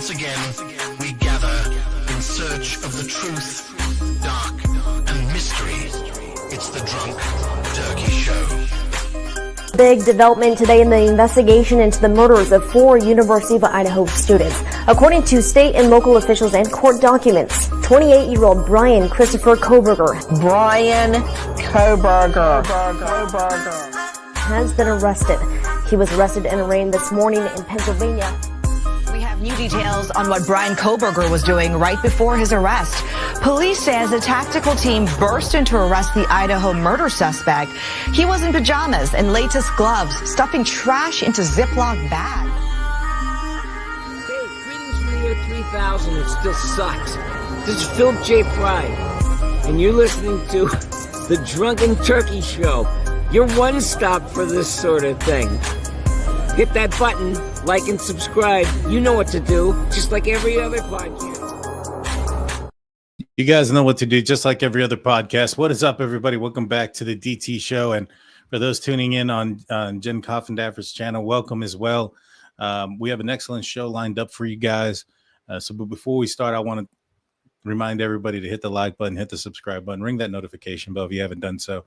Once again, we gather in search of the truth, dark, and mystery. It's the Drunk Turkey Show. Big development today in the investigation into the murders of 4 University of Idaho students. According to state and local officials and court documents, 28-year-old Brian Christopher Koberger has been arrested. He was arrested and arraigned this morning in Pennsylvania. We have new details on what Brian Koberger was doing right before his arrest. Police says a tactical team burst in to arrest the Idaho murder suspect. He was in pajamas and latex gloves, stuffing trash into Ziploc bags. Hey, greetings from the year 3000. It still sucks. This is Phil J. Fry, and you're listening to the Drunken Turkey Show. Your one stop for this sort of thing. Hit that button, like and subscribe. You know what to do, just like every other podcast. You guys know what to do, just like every other podcast. What is up, everybody? Welcome back to the DT Show. And for those tuning in on Jen Coffindaffer's channel, welcome as well. We have an excellent show lined up for you guys. But before we start, I want to remind everybody to hit the like button, hit the subscribe button, ring that notification bell if you haven't done so.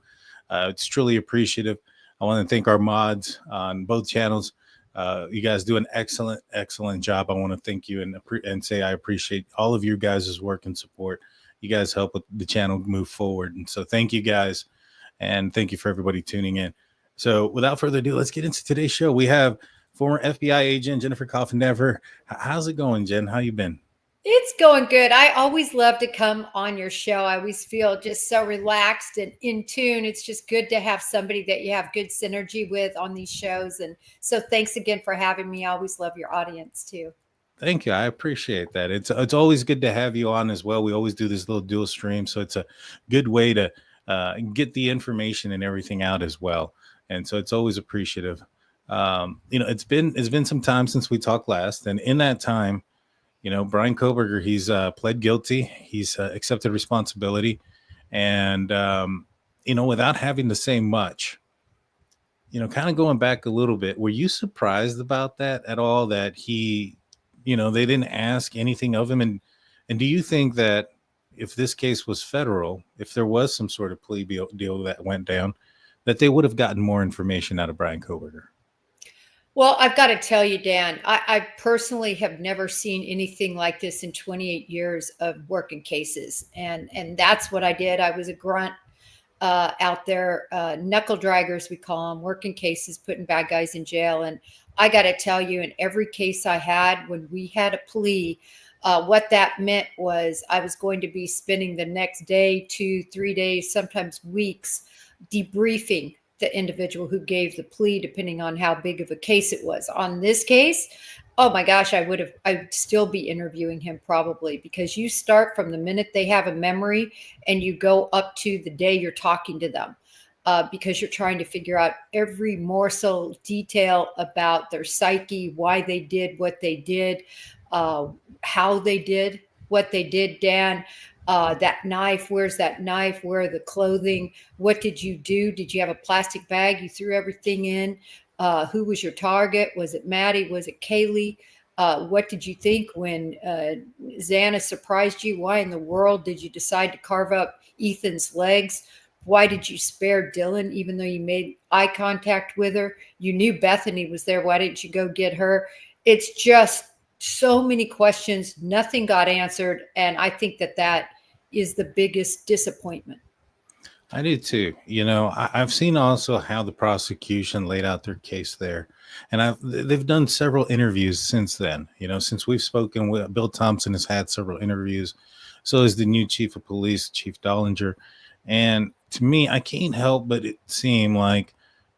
It's truly appreciative. I want to thank our mods on both channels. You guys do an excellent job. I want to thank you and say I appreciate all of you guys' work and support. You guys help with the channel move forward. And so thank you guys. And thank you for everybody tuning in. So without further ado, let's get into today's show. We have former FBI agent Jennifer Coffindaffer. How's it going, Jen? How you been? It's going good. I always love to come on your show. I always feel just so relaxed and in tune. It's just good to have somebody that you have good synergy with on these shows. And so thanks again for having me. I always love your audience too. Thank you. I appreciate that. It's always good to have you on as well. We always do this little dual stream. So it's a good way to get the information and everything out as well. And so it's always appreciative. It's been some time since we talked last. And in that time, Brian Koberger, he's pled guilty. He's accepted responsibility. And, without having to say much, kind of going back a little bit, were you surprised about that at all, that he, they didn't ask anything of him? And do you think that if this case was federal, if there was some sort of plea deal that went down, that they would have gotten more information out of Brian Koberger? Well, I've got to tell you, Dan, I personally have never seen anything like this in 28 years of working cases. And that's what I did. I was a grunt out there, knuckle draggers, we call them, working cases, putting bad guys in jail. And I got to tell you, in every case I had, when we had a plea, what that meant was I was going to be spending the next day, 2, 3 days, sometimes weeks, debriefing the individual who gave the plea, depending on how big of a case it was. On this case, oh my gosh, I'd still be interviewing him probably, because you start from the minute they have a memory and you go up to the day you're talking to them, because you're trying to figure out every morsel detail about their psyche, why they did what they did, how they did what they did, Dan. That knife, where's that knife? Where are the clothing? What did you do? Did you have a plastic bag you threw everything in? Who was your target? Was it Maddie? Was it Kaylee? What did you think when Xana surprised you? Why in the world did you decide to carve up Ethan's legs? Why did you spare Dylan, even though you made eye contact with her? You knew Bethany was there. Why didn't you go get her? It's just so many questions. Nothing got answered. And I think that is the biggest disappointment. I do too. I've seen also how the prosecution laid out their case there. And they've done several interviews since then. Since we've spoken with Bill Thompson has had several interviews. So is the new chief of police, Chief Dollinger. And to me, I can't help but it seem like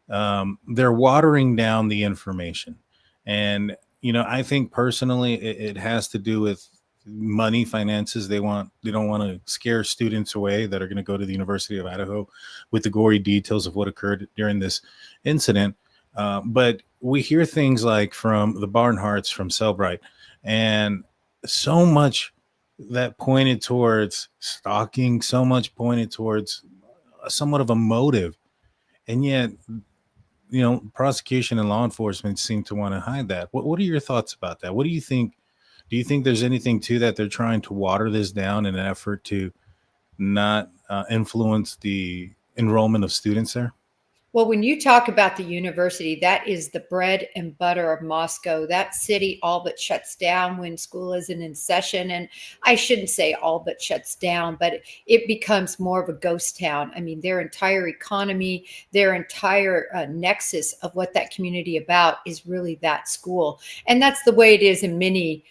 they're watering down the information. And I think personally it has to do with money, finances. They don't want to scare students away that are going to go to the University of Idaho with the gory details of what occurred during this incident. But we hear things like from the Barnharts, from Cellbrite, and so much that pointed towards stalking, so much pointed towards somewhat of a motive. And yet, prosecution and law enforcement seem to want to hide that. What are your thoughts about that? What do you think? Do you think there's anything to that? They're trying to water this down in an effort to not influence the enrollment of students there? Well, when you talk about the university, that is the bread and butter of Moscow. That city all but shuts down when school isn't in session. And I shouldn't say all but shuts down, but it becomes more of a ghost town. I mean, their entire economy, their entire nexus of what that community about is really that school. And that's the way it is in many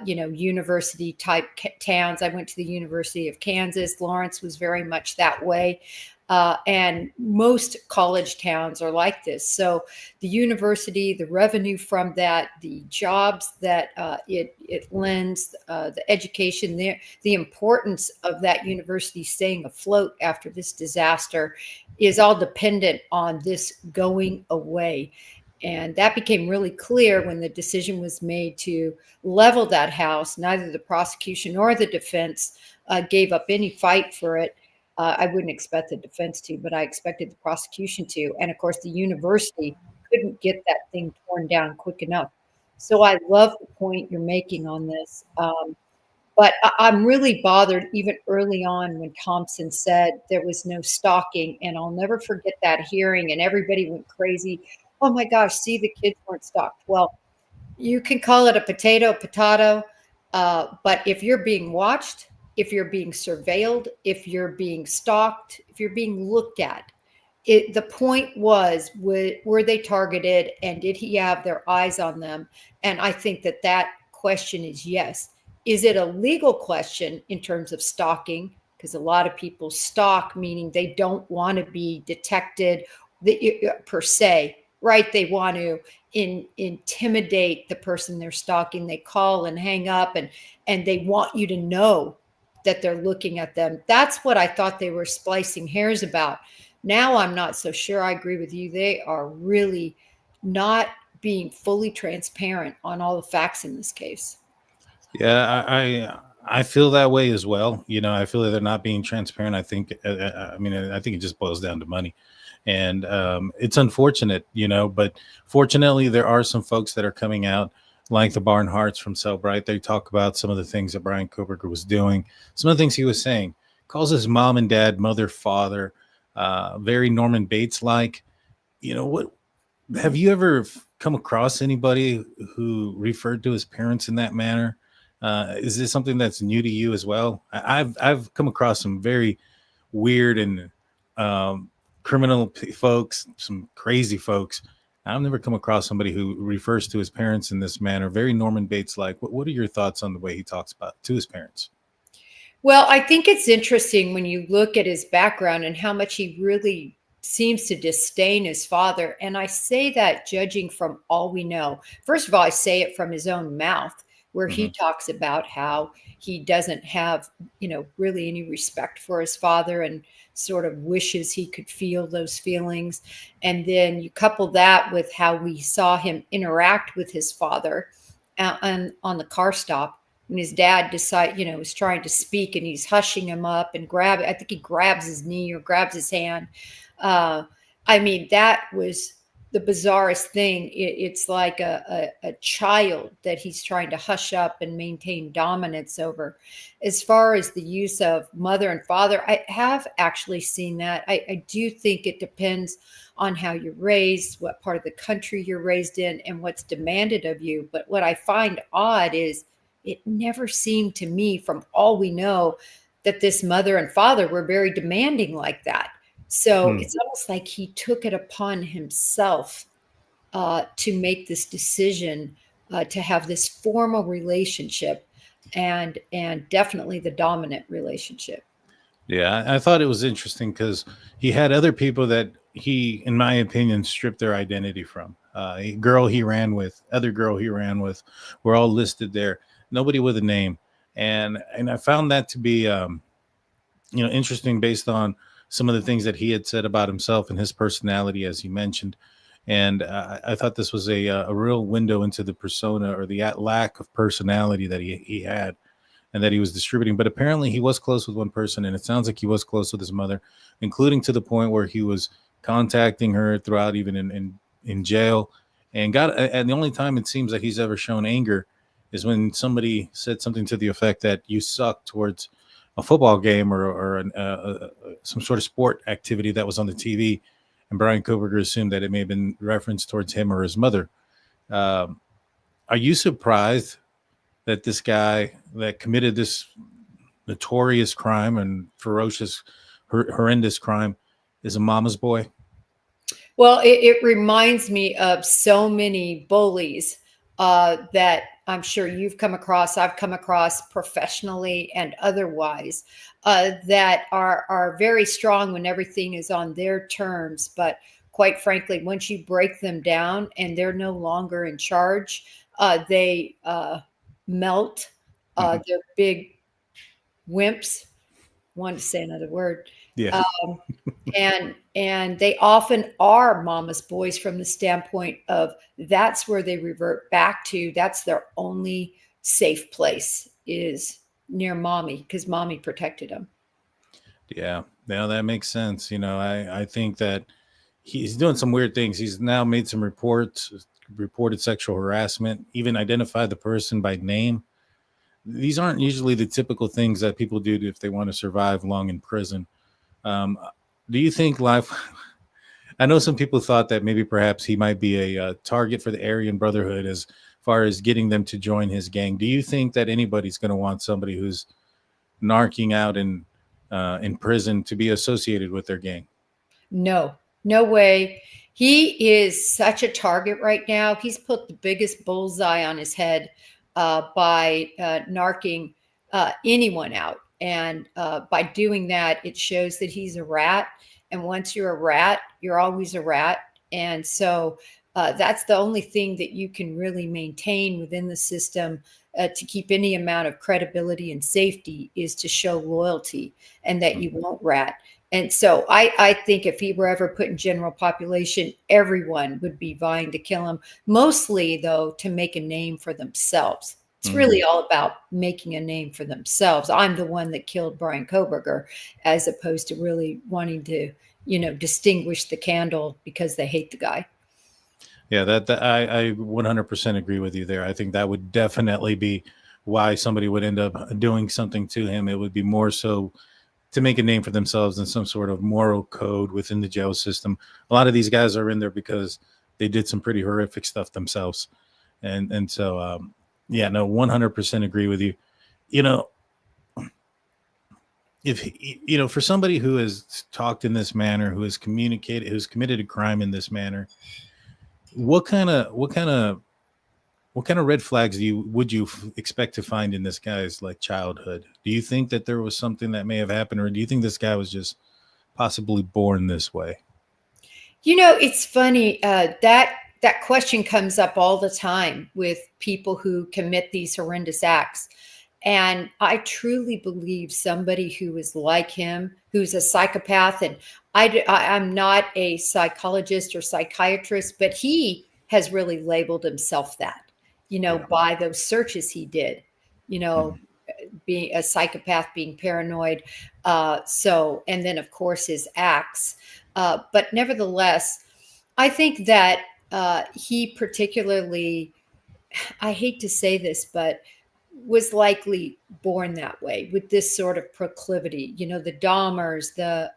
university type towns. I went to the University of Kansas. Lawrence was very much that way. And most college towns are like this. So the university, the revenue from that, the jobs that it lends, the education, the importance of that university staying afloat after this disaster is all dependent on this going away. And that became really clear when the decision was made to level that house. Neither the prosecution nor the defense gave up any fight for it. I wouldn't expect the defense to, but I expected the prosecution to. And of course, the university couldn't get that thing torn down quick enough. So I love the point you're making on this. But I'm really bothered even early on when Thompson said there was no stalking. And I'll never forget that hearing, and everybody went crazy. Oh my gosh, see, the kids weren't stalked. Well, you can call it a potato, but if you're being watched, if you're being surveilled, if you're being stalked, if you're being looked at, the point was, were they targeted, and did he have their eyes on them? And I think that question is yes. Is it a legal question in terms of stalking? Because a lot of people stalk, meaning they don't want to be detected per se, right? They want to intimidate the person they're stalking. They call and hang up, and they want you to know that they're looking at them. That's what I thought they were splicing hairs about. Now I'm not so sure. I agree with you. They are really not being fully transparent on all the facts in this case. Yeah, I feel that way as well. I feel that they're not being transparent. I think, I think it just boils down to money, and it's unfortunate, But fortunately, there are some folks that are coming out, like the Barnharts from Cellbrite. They talk about some of the things that Brian Koberger was doing, some of the things he was saying. Calls his mom and dad mother, father, very Norman Bates like. What? Have you ever come across anybody who referred to his parents in that manner? Is this something that's new to you as well? I've come across some very weird and criminal folks, some crazy folks. I've never come across somebody who refers to his parents in this manner, very Norman Bates like. What are your thoughts on the way he talks about to his parents? Well, I think it's interesting when you look at his background and how much he really seems to disdain his father. And I say that judging from all we know. First of all, I say it from his own mouth, where he talks about how he doesn't have, really any respect for his father and sort of wishes he could feel those feelings. And then you couple that with how we saw him interact with his father on the car stop when his dad was trying to speak, and he's hushing him up and I think he grabs his knee or grabs his hand. That was the bizarrest thing. It's like a child that he's trying to hush up and maintain dominance over. As far as the use of mother and father, I have actually seen that. I do think it depends on how you're raised, what part of the country you're raised in, and what's demanded of you. But what I find odd is it never seemed to me, from all we know, that this mother and father were very demanding like that. So it's almost like he took it upon himself to make this decision to have this formal relationship and definitely the dominant relationship. Yeah, I thought it was interesting because he had other people that he, in my opinion, stripped their identity from. A girl he ran with, other girl he ran with, were all listed there. Nobody with a name, and I found that to be interesting based on some of the things that he had said about himself and his personality, as you mentioned. And I thought this was a real window into the persona or the lack of personality that he had and that he was distributing. But apparently he was close with one person, and it sounds like he was close with his mother, including to the point where he was contacting her throughout, even in jail. And the only time it seems that he's ever shown anger is when somebody said something to the effect that you suck towards a football game or some sort of sport activity that was on the TV, and Brian Koberger assumed that it may have been referenced towards him or his mother. Um, are you surprised that this guy that committed this notorious crime and ferocious, horrendous crime is a mama's boy? Well, it reminds me of so many bullies that I'm sure you've come across, I've come across professionally and otherwise, that are very strong when everything is on their terms. But quite frankly, once you break them down and they're no longer in charge, they melt. Mhm. They're big wimps. Wanted to say another word. Yeah. Um, and they often are mama's boys from the standpoint of that's where they revert back to. That's their only safe place is near mommy because mommy protected them. Yeah. Now that makes sense. I think that he's doing some weird things. He's now made some reports, reported sexual harassment, even identified the person by name. These aren't usually the typical things that people do if they want to survive long in prison. Um, do you think life? I know some people thought that maybe perhaps he might be a target for the Aryan Brotherhood as far as getting them to join his gang. Do you think that anybody's going to want somebody who's narking out in prison to be associated with their gang? No, no way. He is such a target right now. He's put the biggest bullseye on his head by narking anyone out. And by doing that, it shows that he's a rat. And once you're a rat, you're always a rat. And so that's the only thing that you can really maintain within the system to keep any amount of credibility and safety is to show loyalty and that you won't rat. And so I think if he were ever put in general population, everyone would be vying to kill him, mostly, though, to make a name for themselves. It's really all about making a name for themselves. I'm the one that killed Brian Koberger, as opposed to really wanting to, distinguish the candle because they hate the guy. Yeah, that I 100% agree with you there. I think that would definitely be why somebody would end up doing something to him. It would be more so to make a name for themselves than some sort of moral code within the jail system. A lot of these guys are in there because they did some pretty horrific stuff themselves, and so yeah, no, 100% agree with you. You know, if for somebody who has talked in this manner, who has communicated, who's committed a crime in this manner, what kind of red flags would you expect to find in this guy's like childhood? Do you think that there was something that may have happened, or do you think this guy was just possibly born this way? It's funny that question comes up all the time with people who commit these horrendous acts. And I truly believe somebody who is like him, who's a psychopath, and I'm not a psychologist or psychiatrist, but he has really labeled himself that, Yeah. by those searches he did, you know, Mhm. being a psychopath, being paranoid. And then, of course, his acts. But nevertheless, I think that he particularly, I hate to say this, but was likely born that way with this sort of proclivity. The Dahmers, the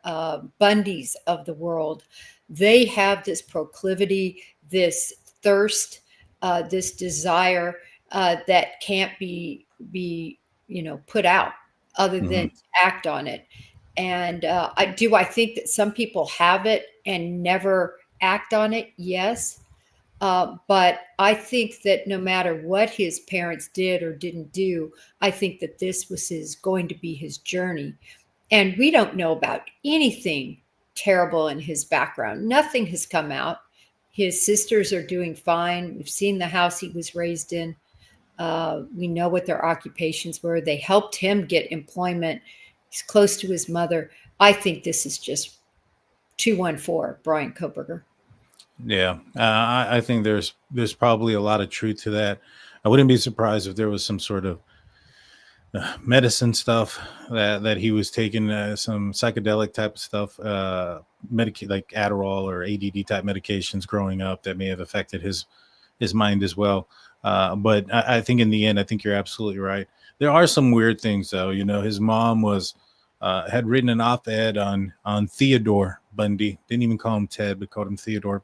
Bundys of the world, they have this proclivity, this thirst, this desire that can't be put out other than Mhm. to act on it. And I think that some people have it and never act on it. Yes. But I think that no matter what his parents did or didn't do, I think that this was going to be his journey. And we don't know about anything terrible in his background. Nothing has come out. His sisters are doing fine. We've seen the house he was raised in. We know what their occupations were. They helped him get employment. He's close to his mother. I think this is just 214, Brian Koberger. Yeah, I think there's probably a lot of truth to that. I wouldn't be surprised if there was some sort of medicine stuff that he was taking, some psychedelic type of stuff, like Adderall or ADD type medications growing up that may have affected his his mind as well. But I think in the end, I think you're absolutely right. There are some weird things though. You know, his mom was had written an op-ed on Theodore Bundy. Didn't even call him Ted, but called him Theodore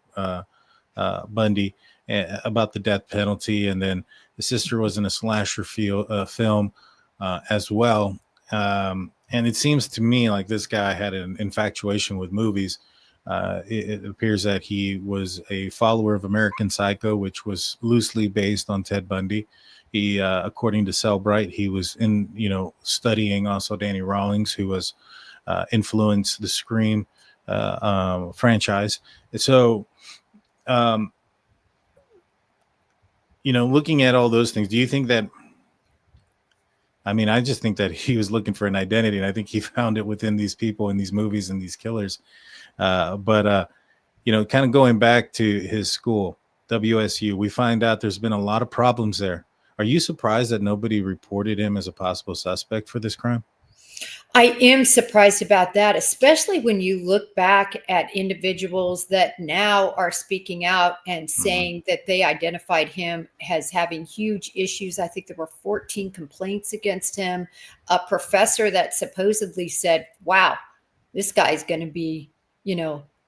Bundy, about the death penalty. And then the sister was in a slasher film as well. And it seems to me like this guy had an infatuation with movies. It appears that he was a follower of American Psycho, which was loosely based on Ted Bundy. He, according to Cellbrite, he was studying also Danny Rawlings, who was influenced the Scream franchise. So, looking at all those things, do you think that? I mean, I just think that he was looking for an identity, and I think he found it within these people in these movies and these killers. But kind of going back to his school, WSU, we find out there's been a lot of problems there. Are you surprised that nobody reported him as a possible suspect for this crime? I am surprised about that, especially when you look back at individuals that now are speaking out and saying that they identified him as having huge issues. I think there were 14 complaints against him. A professor that supposedly said, wow, this guy's going to be,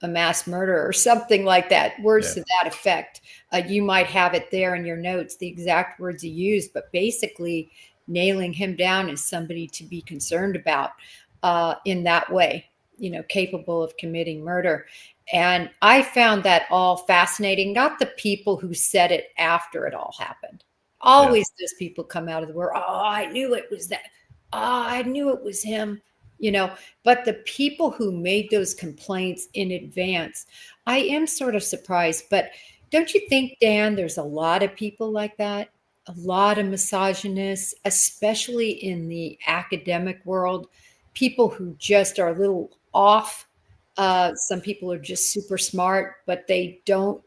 a mass murderer or something like that. Words to that effect. You might have it there in your notes, the exact words he used, but basically nailing him down as somebody to be concerned about in that way, capable of committing murder. And I found that all fascinating, not the people who said it after it all happened. Always those people come out of the world, oh, I knew it was that. Oh, I knew it was him. But the people who made those complaints in advance, I am sort of surprised. But don't you think, Dan, there's a lot of people like that? A lot of misogynists, especially in the academic world, people who just are a little off. Some people are just super smart, but they don't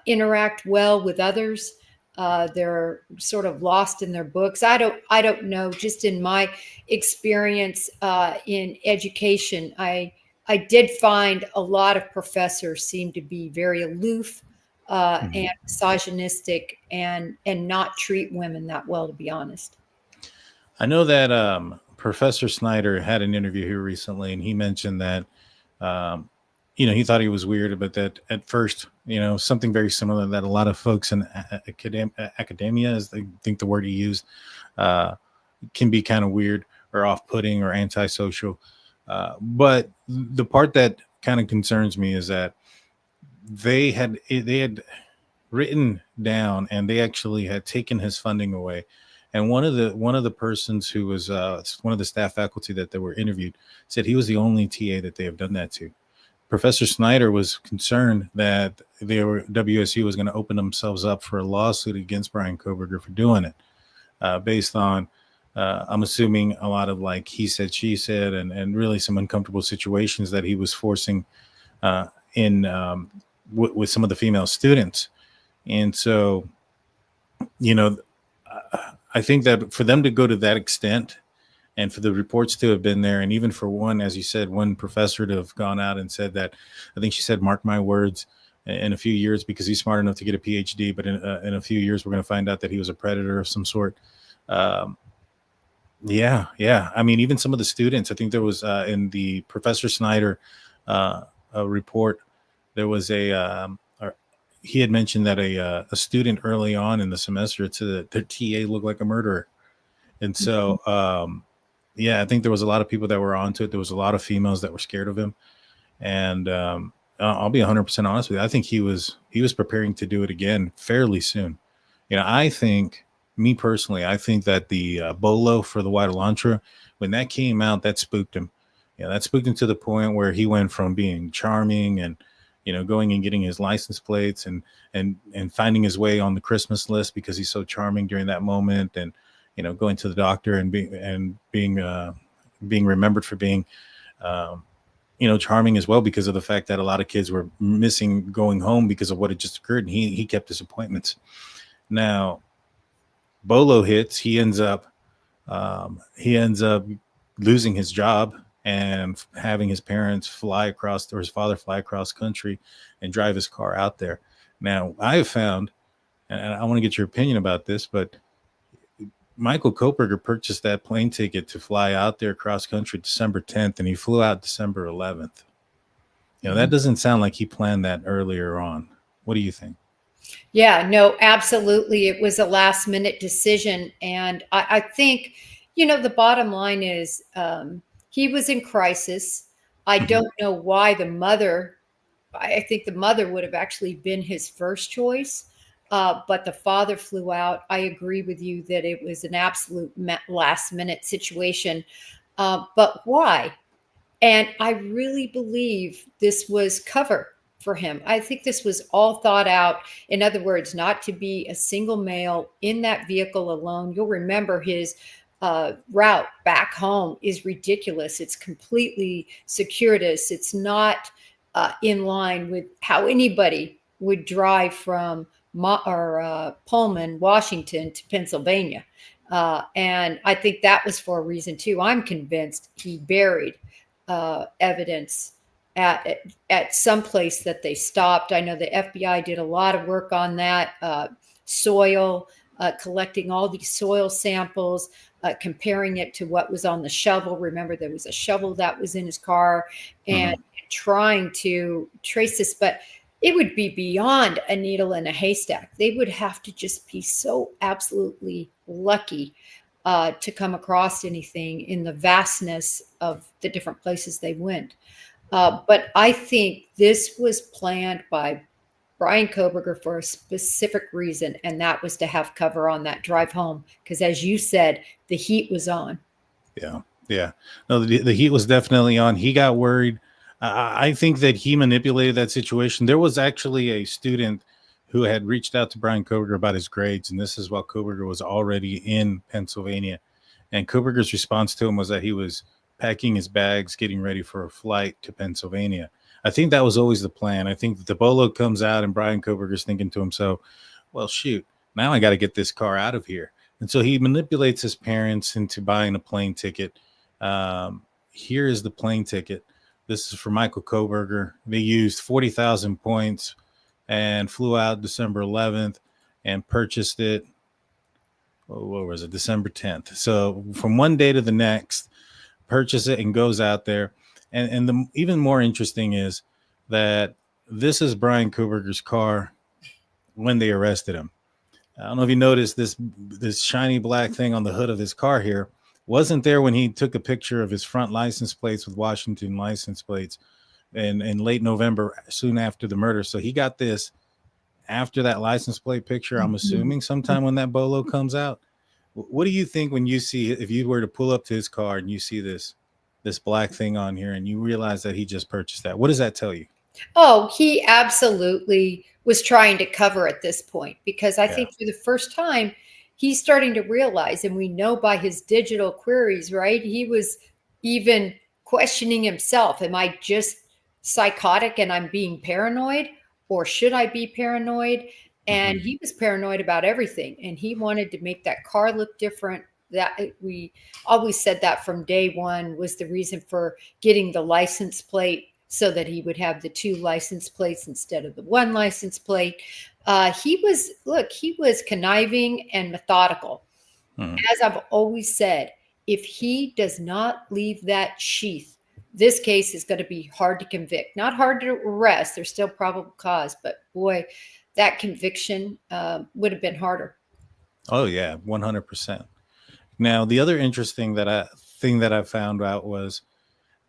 interact well with others. They're sort of lost in their books. I don't know. Just in my experience in education, I did find a lot of professors seem to be very aloof and misogynistic and not treat women that well, to be honest. I know that Professor Snyder had an interview here recently, and he mentioned that he thought he was weird, but that at first, something very similar that a lot of folks in academia, as I think the word he used, can be kind of weird or off-putting or antisocial. But the part that kind of concerns me is that they had written down, and they actually had taken his funding away. And one of the persons who was one of the staff faculty that they were interviewed said he was the only TA that they have done that to. Professor Snyder was concerned that WSU was going to open themselves up for a lawsuit against Brian Koberger for doing it, based on I'm assuming a lot of like he said, she said, and really some uncomfortable situations that he was forcing with some of the female students. And so, I think that for them to go to that extent, and for the reports to have been there, and even for one, as you said, one professor to have gone out and said that, I think she said, mark my words, in a few years, because he's smart enough to get a PhD, but in a few years, we're going to find out that he was a predator of some sort. Yeah. I mean, even some of the students, I think there was in the Professor Snyder report, there was he had mentioned that a student early on in the semester said that their TA looked like a murderer. And so, I think there was a lot of people that were onto it. There was a lot of females that were scared of him. And I'll be 100% honest with you. I think he was preparing to do it again fairly soon. I think, me personally, I think that the Bolo for the White Elantra, when that came out, that spooked him. That spooked him to the point where he went from being charming and, going and getting his license plates and finding his way on the Christmas list because he's so charming during that moment, and, going to the doctor and being remembered for being, charming as well, because of the fact that a lot of kids were missing going home because of what had just occurred. And he kept his appointments. Now, Bolo hits, he ends up losing his job and having his parents his father fly across country and drive his car out there. Now, I have found and I want to get your opinion about this, but Michael Koperger purchased that plane ticket to fly out there cross country December 10th, and he flew out December 11th. That doesn't sound like he planned that earlier on. What do you think? Yeah, no, absolutely. It was a last minute decision. And I think, the bottom line is he was in crisis. I don't know why I think the mother would have actually been his first choice. But the father flew out. I agree with you that it was an absolute last minute situation. But why? And I really believe this was cover for him. I think this was all thought out. In other words, not to be a single male in that vehicle alone. You'll remember his route back home is ridiculous. It's completely circuitous. It's not in line with how anybody would drive from Pullman, Washington to Pennsylvania. And I think that was for a reason too. I'm convinced he buried evidence at some place that they stopped. I know the FBI did a lot of work on that soil, collecting all these soil samples, comparing it to what was on the shovel. Remember, there was a shovel that was in his car, and trying to trace this, but it would be beyond a needle in a haystack. They would have to just be so absolutely lucky to come across anything in the vastness of the different places they went. But I think this was planned by Brian Koberger for a specific reason, and that was to have cover on that drive home. Because as you said, the heat was on. Yeah. Yeah. No, the heat was definitely on. He got worried. I think that he manipulated that situation. There was actually a student who had reached out to Brian Koberger about his grades, and this is while Koberger was already in Pennsylvania. And Koberger's response to him was that he was packing his bags, getting ready for a flight to Pennsylvania. I think that was always the plan. I think that the Bolo comes out and Brian Koberger's thinking to himself, well, shoot, now I got to get this car out of here. And so he manipulates his parents into buying a plane ticket. Here is the plane ticket. This is for Michael Koberger. They used 40,000 points and flew out December 11th and purchased it. What was it? December 10th. So from one day to the next, purchase it and goes out there. And the even more interesting is that this is Brian Koberger's car when they arrested him. I don't know if you noticed this shiny black thing on the hood of his car here wasn't there when he took a picture of his front license plates with Washington license plates in late November, soon after the murder. So he got this after that license plate picture, I'm assuming sometime when that Bolo comes out. What do you think when you see, if you were to pull up to his car and you see this black thing on here and you realize that he just purchased that? What does that tell you? Oh, he absolutely was trying to cover at this point, because I think for the first time, he's starting to realize, and we know by his digital queries, right? He was even questioning himself. Am I just psychotic and I'm being paranoid, or should I be paranoid? And he was paranoid about everything, and he wanted to make that car look different. That we always said that from day one was the reason for getting the license plate, so that he would have the 2 license plates instead of the 1 license plate. He was conniving and methodical. As I've always said, if he does not leave that sheath, this case is going to be hard to convict. Not hard to arrest. There's still probable cause, but boy, that conviction would have been harder. Oh yeah, 100%. Now, the other interesting thing that I found out was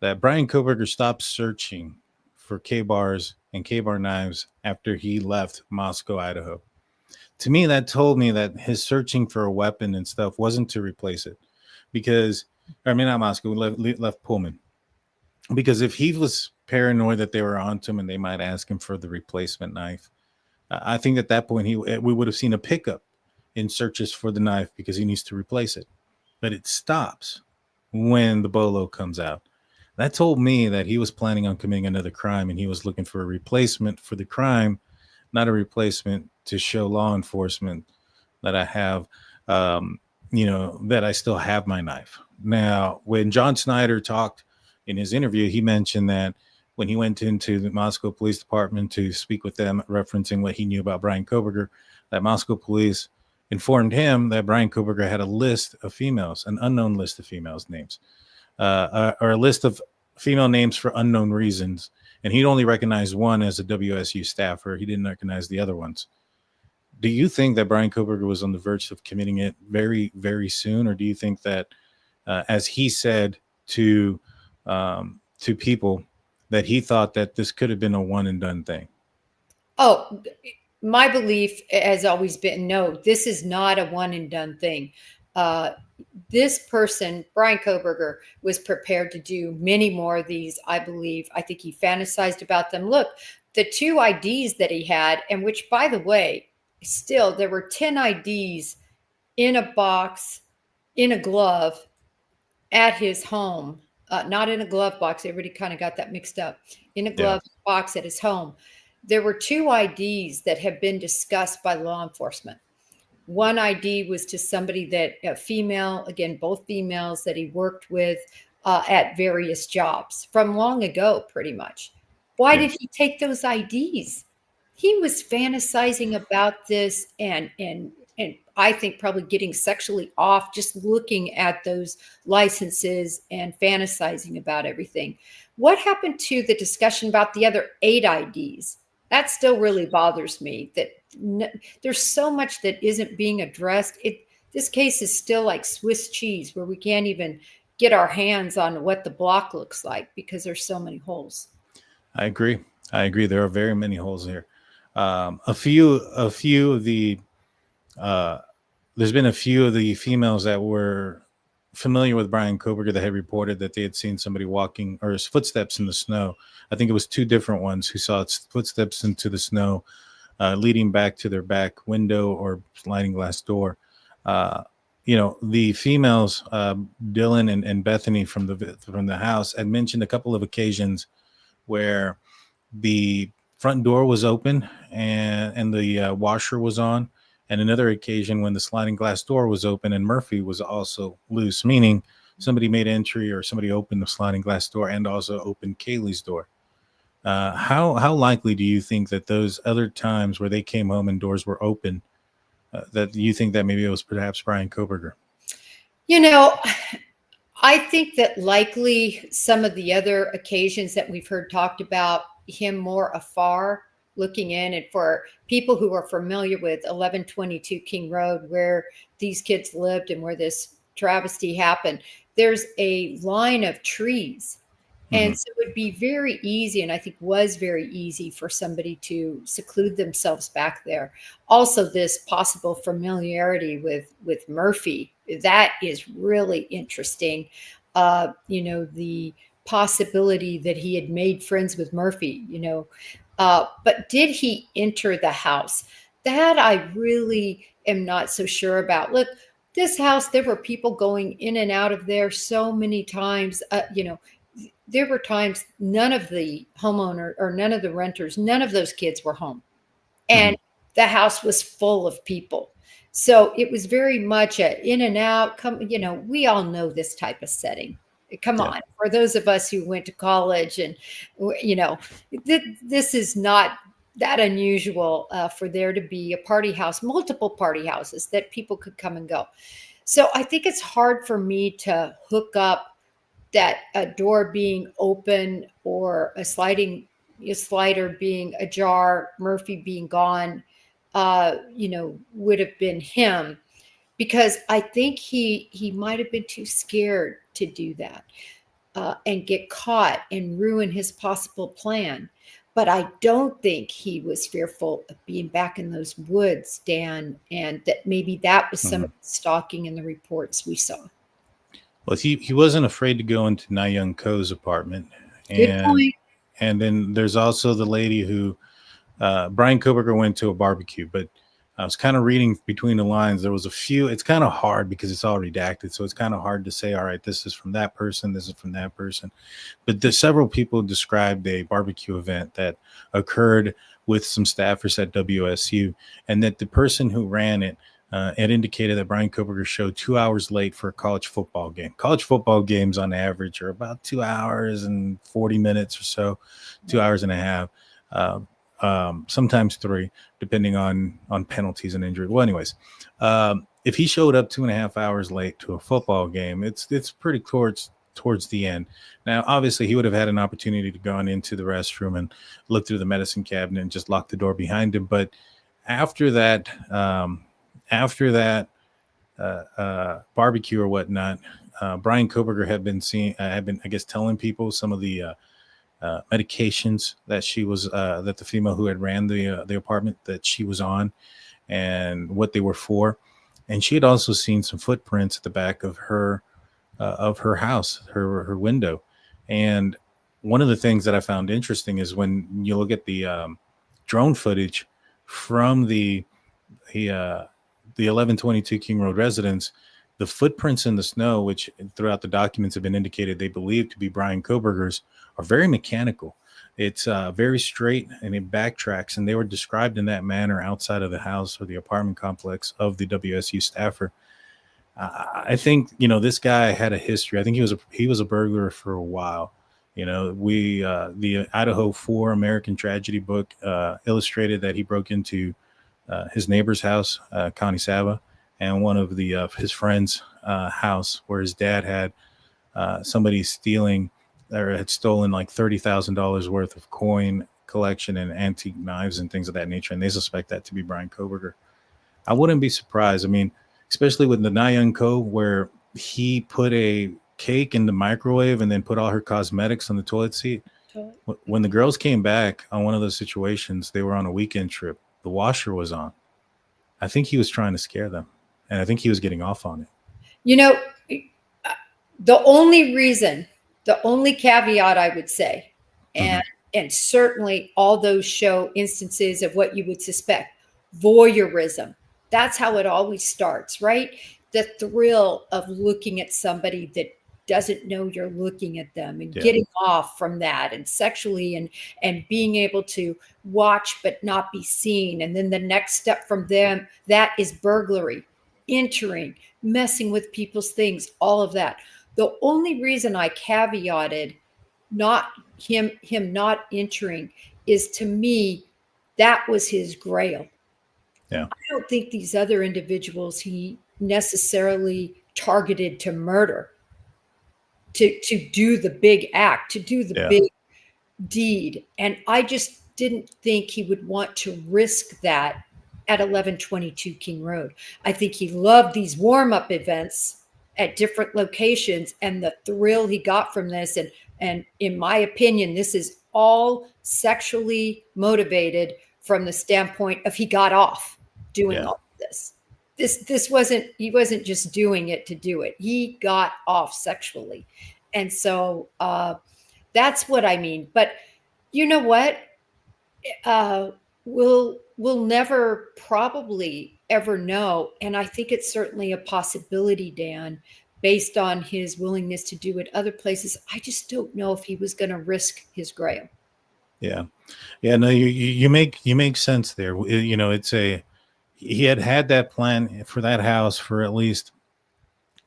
that Brian Koberger stopped searching for K-bars and K-bar knives after he left Moscow, Idaho. To me, that told me that his searching for a weapon and stuff wasn't to replace it, because, not Moscow, left Pullman. Because if he was paranoid that they were onto him and they might ask him for the replacement knife, I think at that point we would have seen a pickup in searches for the knife because he needs to replace it. But it stops when the Bolo comes out. That told me that he was planning on committing another crime, and he was looking for a replacement for the crime, not a replacement to show law enforcement that I have, that I still have my knife. Now, when John Snyder talked in his interview, he mentioned that when he went into the Moscow Police Department to speak with them, referencing what he knew about Brian Koberger, that Moscow police informed him that Brian Koberger had a list of females, an unknown list of females' names, or a list of female names for unknown reasons. And he'd only recognized one as a WSU staffer. He didn't recognize the other ones. Do you think that Brian Koberger was on the verge of committing it very, very soon? Or do you think that, as he said to people, that he thought that this could have been a one and done thing? Oh, my belief has always been, no, this is not a one and done thing. This person, Brian Koberger, was prepared to do many more of these, I believe. I think he fantasized about them. Look, the 2 IDs that he had, and which, by the way, still, there were 10 IDs in a box, in a glove, at his home. Not in a glove box. Everybody kind of got that mixed up. In a glove box at his home. There were 2 IDs that have been discussed by law enforcement. One ID was to somebody that, a female, again, both females that he worked with at various jobs from long ago, pretty much. Why did he take those IDs? He was fantasizing about this and I think probably getting sexually off just looking at those licenses and fantasizing about everything. What happened to the discussion about the other 8 IDs? That still really bothers me, that there's so much that isn't being addressed. This case is still like Swiss cheese, where we can't even get our hands on what the block looks like because there's so many holes. I agree. There are very many holes here. A few of the there's been a few of the females that were familiar with Brian Koberger that had reported that they had seen somebody walking or his footsteps in the snow. I think it was 2 different ones who saw its footsteps into the snow, leading back to their back window or sliding glass door. The females, Dylan and Bethany from the house, had mentioned a couple of occasions where the front door was open and the washer was on, and another occasion when the sliding glass door was open and Murphy was also loose, meaning somebody made entry or somebody opened the sliding glass door and also opened Kaylee's door. How likely do you think that those other times where they came home and doors were open, that you think that maybe it was perhaps Brian Koberger? I think that likely some of the other occasions that we've heard talked about, him more afar looking in, and for people who are familiar with 1122 King Road, where these kids lived and where this travesty happened, there's a line of trees. And so it would be very easy, and I think was very easy, for somebody to seclude themselves back there. Also, this possible familiarity with Murphy, that is really interesting. The possibility that he had made friends with Murphy, but did he enter the house? That I really am not so sure about. Look, this house, there were people going in and out of there so many times. There were times none of the homeowner or none of the renters, none of those kids were home. And the house was full of people. So it was very much a in and out. We all know this type of setting. Come on, for those of us who went to college, and this is not that unusual for there to be a party house, multiple party houses that people could come and go. So I think it's hard for me to hook up that a door being open or a slider being ajar, Murphy being gone, would have been him, because I think he might have been too scared to do that and get caught and ruin his possible plan. But I don't think he was fearful of being back in those woods, Dan, and that maybe that was some of the stalking in the reports we saw. Well, he wasn't afraid to go into Na-Young Ko's apartment. Good point. And then there's also the lady who Brian Koberger went to a barbecue, but I was kind of reading between the lines. There was a few. It's kind of hard because it's all redacted, so it's kind of hard to say, all right, this is from that person, this is from that person. But there's several people described a barbecue event that occurred with some staffers at WSU, and that the person who ran it had indicated that Brian Koberger showed 2 hours late for a college football game. College football games on average are about 2 hours and 40 minutes or so, 2 hours and a half. sometimes 3, depending on penalties and injury. Well, anyways, if he showed up 2.5 hours late to a football game, it's pretty towards the end. Now, obviously, he would have had an opportunity to go into the restroom and look through the medicine cabinet and just lock the door behind him. But after that, barbecue or whatnot, Brian Koberger had been I guess, telling people some of the medications that that the female who had ran the apartment that she was on, and what they were for. And she had also seen some footprints at the back of her house, her window. And one of the things that I found interesting is when you look at the drone footage from the 1122 King Road residence, the footprints in the snow, which throughout the documents have been indicated they believe to be Brian Koberger's, are very mechanical. It's very straight and it backtracks, and they were described in that manner outside of the house or the apartment complex of the WSU staffer. I think, this guy had a history. I think he was a burglar for a while. The Idaho 4 American Tragedy book illustrated that he broke into his neighbor's house, Connie Saba, and one of his friends' house, where his dad had somebody stealing or had stolen like $30,000 worth of coin collection and antique knives and things of that nature, and they suspect that to be Brian Koberger. I wouldn't be surprised. I mean, especially with the Nayan Co, where he put a cake in the microwave and then put all her cosmetics on the toilet seat. When the girls came back on one of those situations, they were on a weekend trip. The washer was on. I think he was trying to scare them, and I think he was getting off on it. The only caveat I would say, and certainly all those show instances of what you would suspect, voyeurism. That's how it always starts, right? The thrill of looking at somebody that doesn't know you're looking at them, and getting off from that, and sexually and being able to watch but not be seen. And then the next step from them, that is burglary, entering, messing with people's things, all of that. The only reason I caveated not him not entering is, to me, that was his grail. Yeah. I don't think these other individuals he necessarily targeted to murder, to do the big act, to do the big deed. And I just didn't think he would want to risk that at 1122 King Road. I think he loved these warm-up events at different locations and the thrill he got from this. And in my opinion, this is all sexually motivated from the standpoint of he got off doing all of this. This wasn't, he wasn't just doing it to do it. He got off sexually. And so that's what I mean. But you know what? We'll never probably ever know. And I think it's certainly a possibility, Dan, based on his willingness to do it other places. I just don't know if he was going to risk his grail. Yeah. No, you make sense there. He had that plan for that house for at least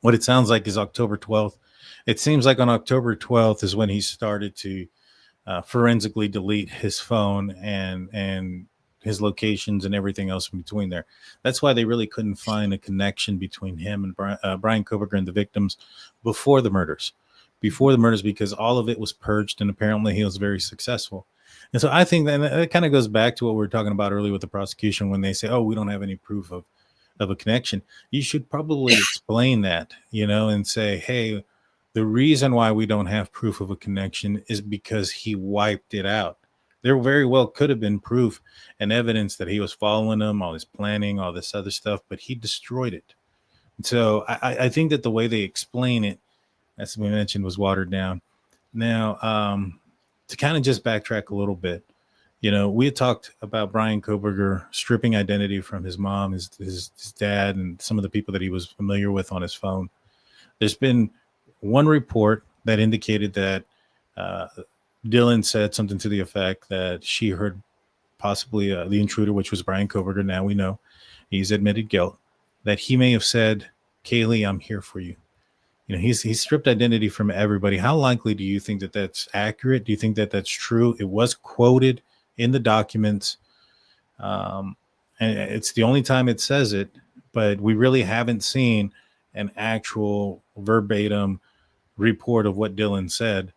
what it sounds like is October 12th. It seems like on October 12th is when he started to forensically delete his phone and his locations and everything else in between there. That's why they really couldn't find a connection between him and Brian Koberger and the victims before the murders, because all of it was purged, and apparently he was very successful. And so I think that kind of goes back to what we were talking about earlier with the prosecution when they say, oh, we don't have any proof of a connection. You should probably explain that, and say, hey, the reason why we don't have proof of a connection is because he wiped it out. There very well could have been proof and evidence that he was following them, all this planning, all this other stuff, but he destroyed it. And so I think that the way they explain it, as we mentioned, was watered down. Now, to kind of just backtrack a little bit, we had talked about Brian Koberger stripping identity from his mom, his dad, and some of the people that he was familiar with on his phone. There's been one report that indicated that Dylan said something to the effect that she heard possibly the intruder, which was Brian Koberger. Now we know he's admitted guilt, that he may have said, Kaylee, I'm here for you. He's stripped identity from everybody. How likely do you think that that's accurate? Do you think that that's true? It was quoted in the documents. And it's the only time it says it, but we really haven't seen an actual verbatim report of what Dylan said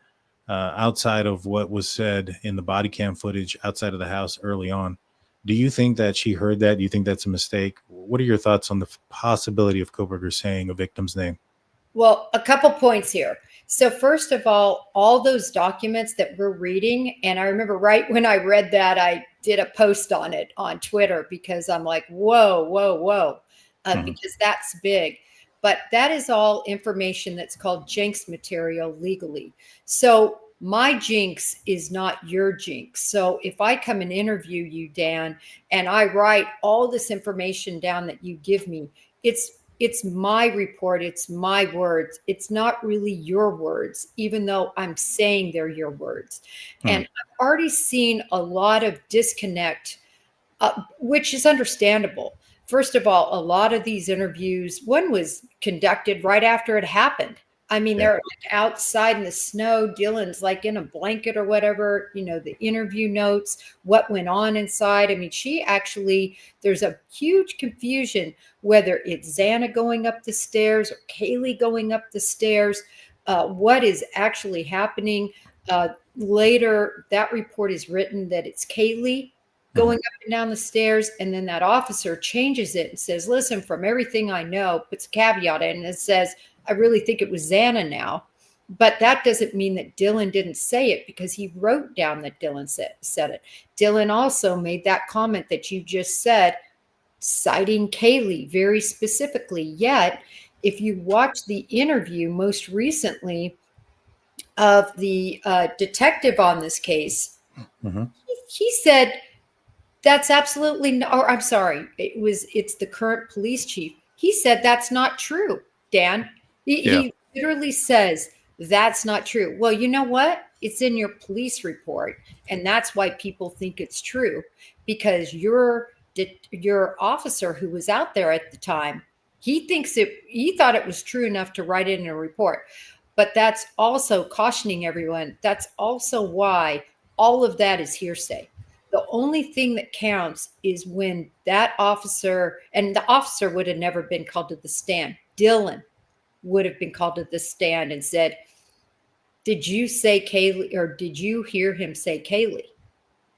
outside of what was said in the body cam footage outside of the house early on. Do you think that she heard that? Do you think that's a mistake? What are your thoughts on the possibility of Koberger saying a victim's name? Well, a couple points here. So first of all those documents that we're reading, and I remember right when I read that, I did a post on it on Twitter because I'm like, whoa, whoa, whoa, because that's big. But that is all information that's called jinx material legally. So my jinx is not your jinx. So if I come and interview you, Dan, and I write all this information down that you give me, it's my report. It's my words. It's not really your words, even though I'm saying they're your words. And I've already seen a lot of disconnect, which is understandable. First of all, a lot of these interviews, one was conducted right after it happened. I mean, they're like outside in the snow. Dylan's like in a blanket or whatever, the interview notes, what went on inside. I mean, there's a huge confusion whether it's Xana going up the stairs or Kaylee going up the stairs, what is actually happening. Later, that report is written that it's Kaylee going up and down the stairs. And then that officer changes it and says, listen, from everything I know, puts a caveat in and it says, I really think it was Xana now. But that doesn't mean that Dylan didn't say it because he wrote down that Dylan said it. Dylan also made that comment that you just said, citing Kaylee very specifically. Yet, if you watch the interview most recently of the detective on this case, he said, that's absolutely no, or I'm sorry, it's the current police chief. He said that's not true, Dan. He literally says that's not true. Well, you know what? It's in your police report, and that's why people think it's true, because your officer who was out there at the time, he thought it was true enough to write it in a report. But that's also cautioning everyone. That's also why all of that is hearsay. The only thing that counts is when that officer, and the officer would have never been called to the stand. Dylan would have been called to the stand and said, did you say Kaylee, or did you hear him say Kaylee?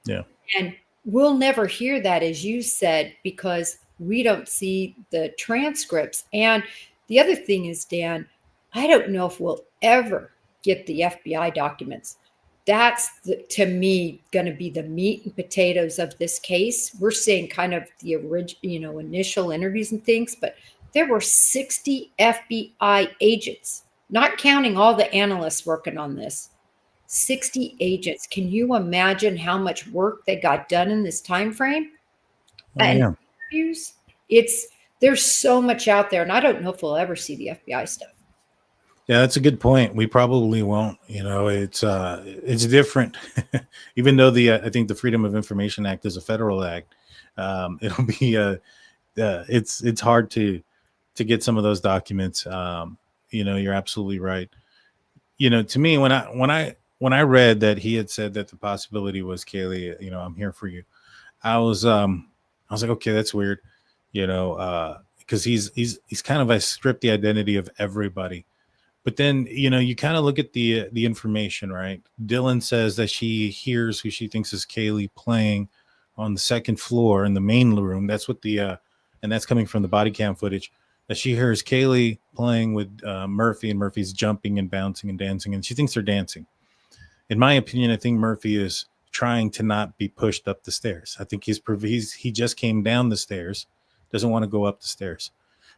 Yeah. And we'll never hear that, as you said, because we don't see the transcripts. And the other thing is, Dan, I don't know if we'll ever get the FBI documents. That's, to me, going to be the meat and potatoes of this case. We're seeing kind of the original, initial interviews and things, but there were 60 FBI agents, not counting all the analysts working on this. 60 agents. Can you imagine how much work they got done in this time frame? And interviews, there's so much out there, and I don't know if we'll ever see the FBI stuff. Yeah, that's a good point. We probably won't. It's different. Even though I think the Freedom of Information Act is a federal act, it'll be it's hard to get some of those documents. You're absolutely right. To me, when I read that he had said that the possibility was Kaylee, I'm here for you. I was like, okay, that's weird. Because he's kind of stripped the identity of everybody. But then, you kind of look at the information, right? Dylan says that she hears who she thinks is Kaylee playing on the second floor in the main room. That's what and that's coming from the body cam footage, that she hears Kaylee playing with Murphy, and Murphy's jumping and bouncing and dancing, and she thinks they're dancing. In my opinion, I think Murphy is trying to not be pushed up the stairs. I think he just came down the stairs, doesn't want to go up the stairs.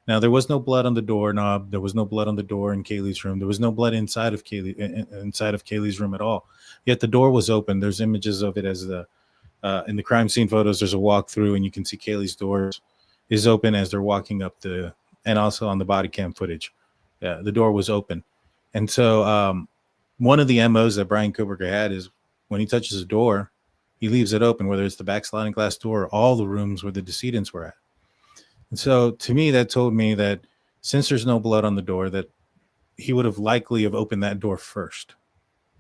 Now, there was no blood on the doorknob. There was no blood on the door in Kaylee's room. There was no blood inside of Kaylee's room at all. Yet the door was open. There's images of it as in the crime scene photos. There's a walkthrough, and you can see Kaylee's door is open as they're walking up and also on the body cam footage, the door was open. And so one of the MOs that Brian Koberger had is when he touches a door, he leaves it open, whether it's the back sliding glass door or all the rooms where the decedents were at. And so to me, that told me that since there's no blood on the door, that he would have likely have opened that door first.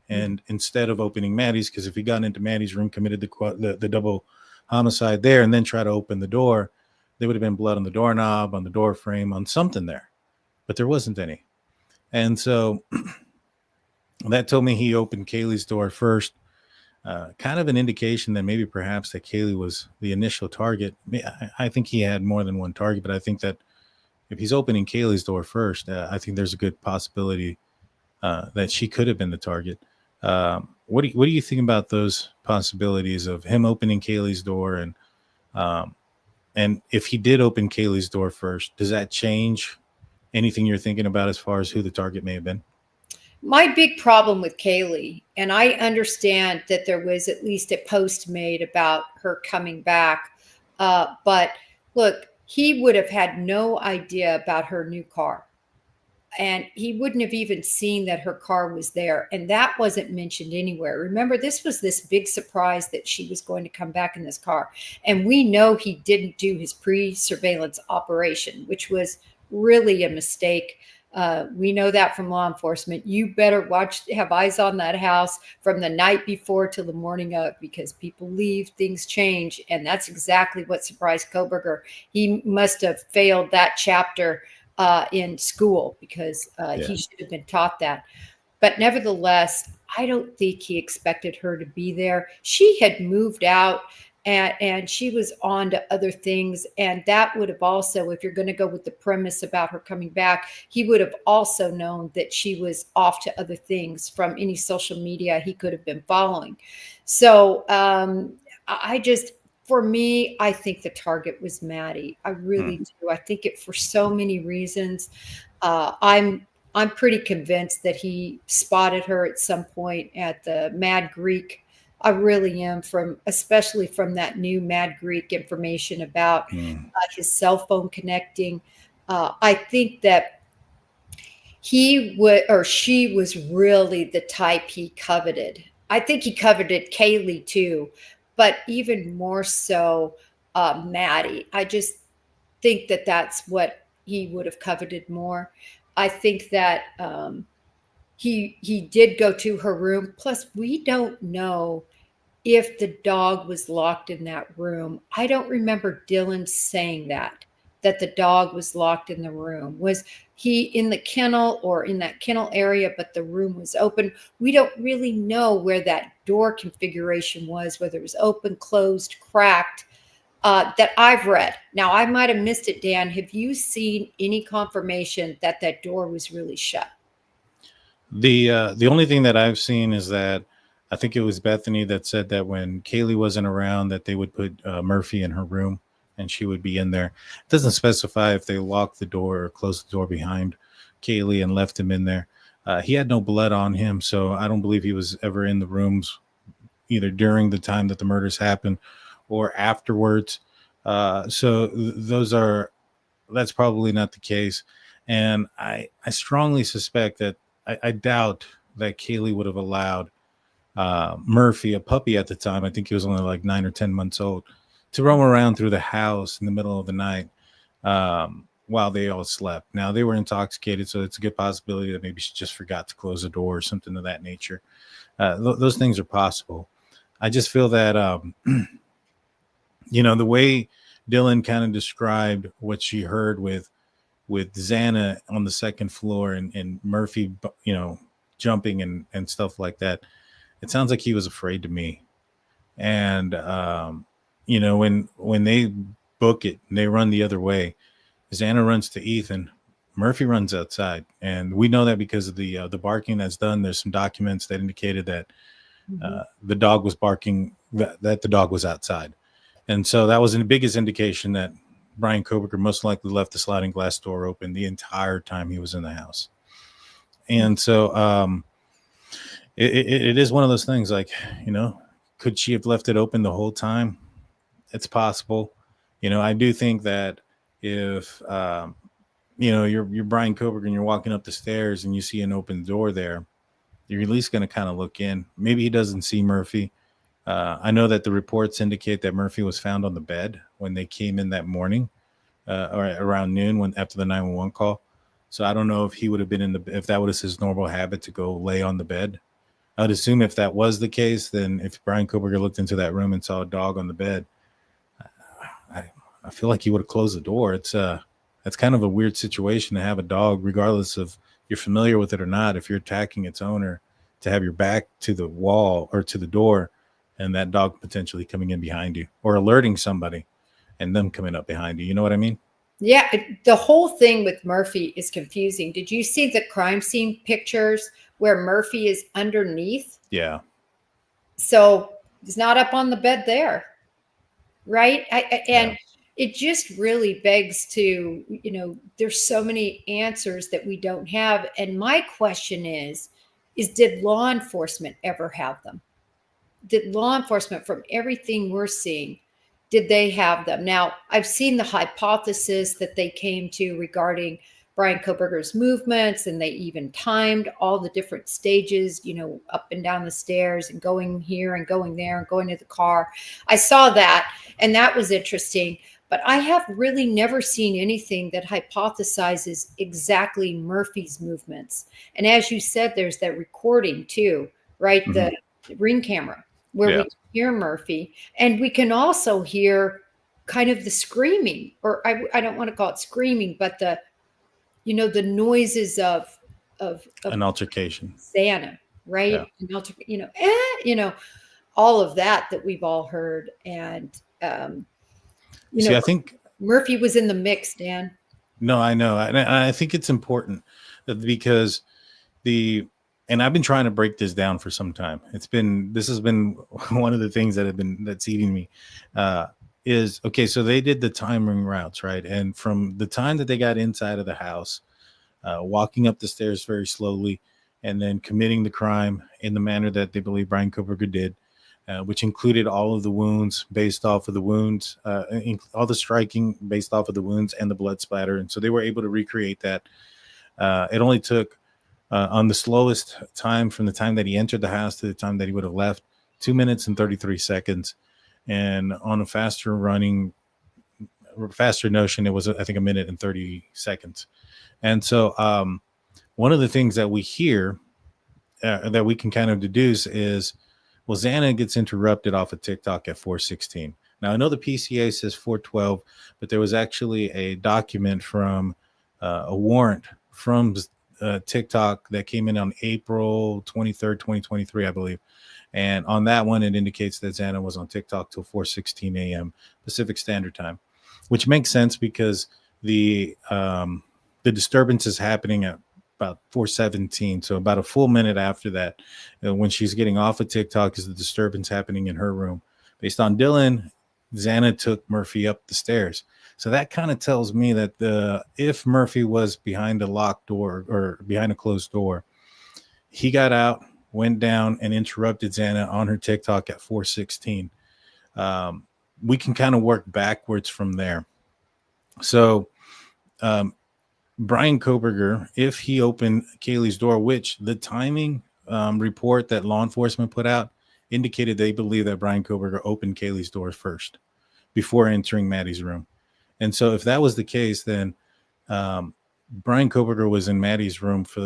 And instead of opening Maddie's, because if he got into Maddie's room, committed the double homicide there, and then try to open the door, there would have been blood on the doorknob, on the door frame, on something there. But there wasn't any. And so that told me he opened Kaylee's door first. Kind of an indication that maybe perhaps that Kaylee was the initial target. I think he had more than one target, but I think that if he's opening Kaylee's door first, I think there's a good possibility that she could have been the target. What do you think about those possibilities of him opening Kaylee's door, and if he did open Kaylee's door first, does that change anything you're thinking about as far as who the target may have been? My big problem with Kaylee, and I understand that there was at least a post made about her coming back, but look, he would have had no idea about her new car. And he wouldn't have even seen that her car was there. And that wasn't mentioned anywhere. Remember, this was this big surprise that she was going to come back in this car. And we know he didn't do his pre-surveillance operation, which was really a mistake. We know that from law enforcement. You better have eyes on that house from the night before till the morning of, because people leave, things change. And that's exactly what surprised Koberger. He must have failed that chapter in school, because he should have been taught that. But nevertheless, I don't think he expected her to be there. She had moved out, and she was on to other things. And that would have also, if you're going to go with the premise about her coming back, he would have also known that she was off to other things from any social media he could have been following. So for me, I think the target was Maddie. I really do. I think it for so many reasons. I'm pretty convinced that he spotted her at some point at the Mad Greek. I really am, especially from that new Mad Greek information about his cell phone connecting. I think that she was really the type he coveted. I think he coveted Kaylee too, but even more so Maddie. I just think that that's what he would have coveted more. I think that he did go to her room. Plus, we don't know if the dog was locked in that room. I don't remember Dylan saying that the dog was locked in the room. Was he in the kennel or in that kennel area, but the room was open? We don't really know where that door configuration was, whether it was open, closed, cracked, that I've read. Now, I might have missed it, Dan. Have you seen any confirmation that that door was really shut? The only thing that I've seen is that I think it was Bethany that said that when Kaylee wasn't around, that they would put Murphy in her room and she would be in there. It doesn't specify if they locked the door or closed the door behind Kaylee and left him in there. He had no blood on him, so I don't believe he was ever in the rooms either during the time that the murders happened or afterwards. That's probably not the case. And I strongly suspect that I doubt that Kaylee would have allowed Murphy, a puppy at the time, I think he was only like 9 or 10 months old, to roam around through the house in the middle of the night while they all slept. Now, they were intoxicated, so it's a good possibility that maybe she just forgot to close the door or something of that nature. Those things are possible. I just feel that, the way Dylan kind of described what she heard with Xana on the second floor and Murphy, jumping and stuff like that, it sounds like he was afraid to me. And, when they book it and they run the other way, Xana runs to Ethan, Murphy runs outside. And we know that because of the barking that's done. There's some documents that indicated that the dog was barking, that the dog was outside. And so that was the biggest indication that Brian Koberger most likely left the sliding glass door open the entire time he was in the house. And so it is one of those things, like, could she have left it open the whole time? It's possible. I do think that if, you're Brian Koberger and you're walking up the stairs and you see an open door there, you're at least going to kind of look in. Maybe he doesn't see Murphy. I know that the reports indicate that Murphy was found on the bed when they came in that morning, or around noon after the 911 call. So I don't know if he would have been if that was his normal habit to go lay on the bed. I would assume if that was the case, then if Brian Koberger looked into that room and saw a dog on the bed, I, I feel like he would have closed the door. That's kind of a weird situation to have a dog, regardless of you're familiar with it or not. If you're attacking its owner, to have your back to the wall or to the door, and that dog potentially coming in behind you or alerting somebody, and them coming up behind you. You know what I mean? Yeah, the whole thing with Murphy is confusing. Did you see the crime scene pictures where Murphy is underneath? Yeah. So he's not up on the bed there, right? And Yeah. it just really begs to, there's so many answers that we don't have. And my question is did law enforcement ever have them? Did law enforcement, from everything we're seeing, did they have them? Now, I've seen the hypothesis that they came to regarding Brian Koberger's movements, and they even timed all the different stages, up and down the stairs and going here and going there and going to the car. I saw that, and that was interesting. But I have really never seen anything that hypothesizes exactly Murphy's movements. And as you said, there's that recording too, right? Mhm. The ring camera where Yeah. we can hear Murphy, and we can also hear kind of the screaming, or I don't want to call it screaming, but the noises of An altercation. Santa, Yeah. right? All of that we've all heard, and See, I think Murphy was in the mix, Dan. no, I know, and I think it's important because and I've been trying to break this down for some time. This has been one of the things that's eating me. Is okay. So they did the timing routes, right? And from the time that they got inside of the house, walking up the stairs very slowly, and then committing the crime in the manner that they believe Brian Koberger did, which included all of the wounds based off of the wounds, all the striking based off of the wounds and the blood splatter. And so they were able to recreate that. It only took, on the slowest time from the time that he entered the house to the time that he would have left, 2 minutes and 33 seconds. And on a faster notion, it was, I think, 1 minute and 30 seconds. And so one of the things that we hear that we can kind of deduce is, well, Xana gets interrupted off of TikTok at 4:16. Now, I know the PCA says 4:12, but there was actually a document from a warrant from TikTok that came in on April 23rd, 2023, I believe. And on that one, it indicates that Xana was on TikTok till 4:16 a.m. Pacific Standard Time, which makes sense because the disturbance is happening at about 4:17, so about a full minute after that, when she's getting off of TikTok, is the disturbance happening in her room. Based on Dylan, Xana took Murphy up the stairs. So that kind of tells me that if Murphy was behind a locked door or behind a closed door, he got out, went down, and interrupted Xana on her TikTok at 4:16. We can kind of work backwards from there. So Brian Koberger, if he opened Kaylee's door, which the timing report that law enforcement put out indicated they believe that Brian Koberger opened Kaylee's door first before entering Maddie's room. And so if that was the case, then Brian Koberger was in Maddie's room for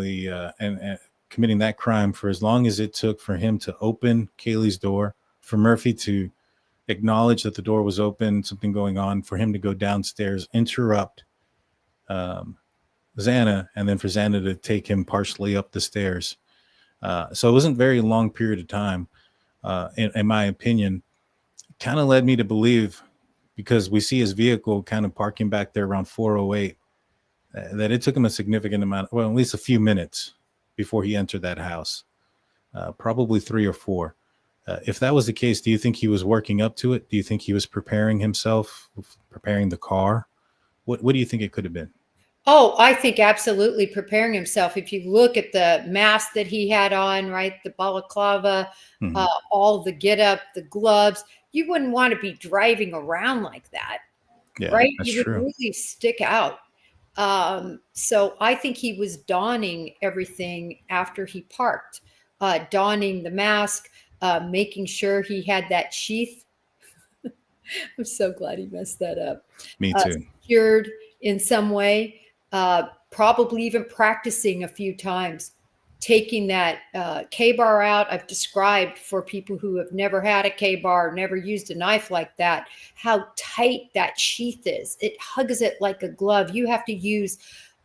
and committing that crime for as long as it took for him to open Kaylee's door, for Murphy to acknowledge that the door was open, something going on, for him to go downstairs, interrupt Xana, and then for Xana to take him partially up the stairs. So it wasn't a very long period of time, in my opinion. Kind of led me to believe, because we see his vehicle kind of parking back there around 4:08, that it took him a significant amount, well, at least a few minutes before he entered that house, probably 3 or 4. If that was the case, do you think he was working up to it? Do you think he was preparing himself, preparing the car? What do you think it could have been? Oh, I think absolutely preparing himself. If you look at the mask that he had on, right, the balaclava, Mhm. all the get up, the gloves, you wouldn't want to be driving around like that, Yeah, right? that's You would true. really stick out. So I think he was donning everything after he parked, donning the mask, making sure he had that sheath. I'm so glad he messed that up. Me too. Secured in some way, probably even practicing a few times. taking that K-bar out. I've described for people who have never had a K-bar, never used a knife like that, how tight that sheath is. It hugs it like a glove. You have to use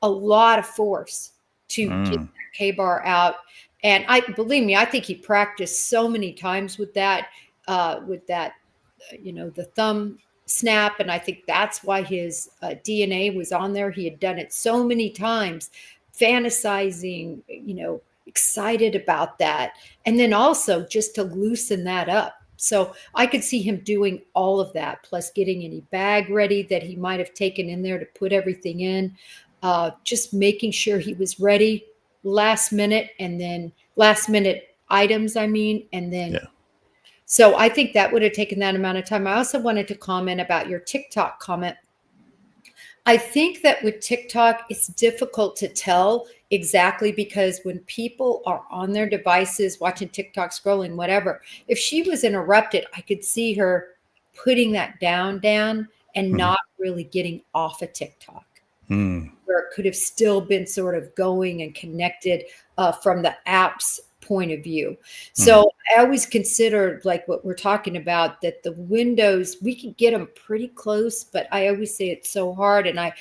a lot of force to get Mm. that K-bar out. And believe me, I think he practiced so many times with that, the thumb snap. And I think that's why his DNA was on there. He had done it so many times, fantasizing, excited about that. And then also just to loosen that up. So I could see him doing all of that, plus getting any bag ready that he might have taken in there to put everything in, just making sure he was ready last minute items, and then Yeah. so I think that would have taken that amount of time. I also wanted to comment about your TikTok comment. I think that with TikTok, it's difficult to tell exactly, because when people are on their devices watching TikTok, scrolling, whatever, if she was interrupted, I could see her putting that down, Dan, and Mhm. not really getting off of TikTok, Mm. where it could have still been sort of going and connected from the app's point of view. Mhm. So I always consider, like what we're talking about, that the windows, we can get them pretty close, but I always say it's so hard. And I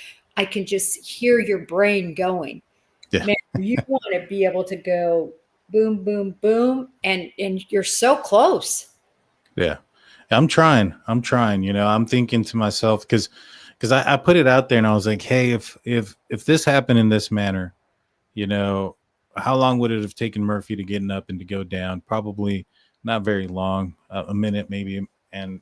can just hear your brain going, Yeah. man, you want to be able to go boom, boom, boom. And you're so close. Yeah. I'm trying. I'm thinking to myself, because I put it out there and I was like, hey, if this happened in this manner, you know, how long would it have taken Murphy to get up and to go down? Probably not very long, a minute maybe. And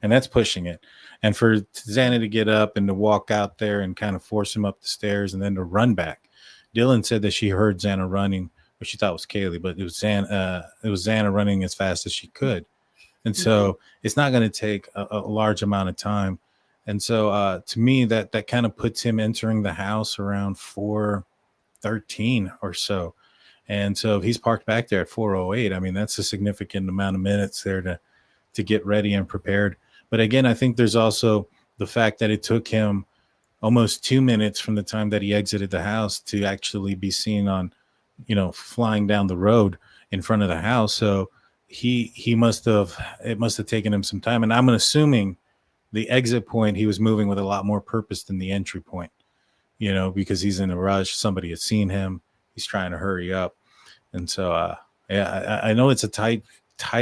that's pushing it. And for Xana to get up and to walk out there and kind of force him up the stairs and then to run back. Dylan said that she heard Xana running, which she thought was Kaylee, but it was Xana running as fast as she could. And so it's not going to take a large amount of time. And so to me, that kind of puts him entering the house around 4:13 or so. And so if he's parked back there at 4:08, I mean, that's a significant amount of minutes there to get ready and prepared. But again, I think there's also the fact that it took him almost 2 minutes from the time that he exited the house to actually be seen on, flying down the road in front of the house. So he it must have taken him some time. And I'm assuming the exit point, he was moving with a lot more purpose than the entry point, because he's in a rush. Somebody has seen him. He's trying to hurry up. And so, yeah, I know it's a tight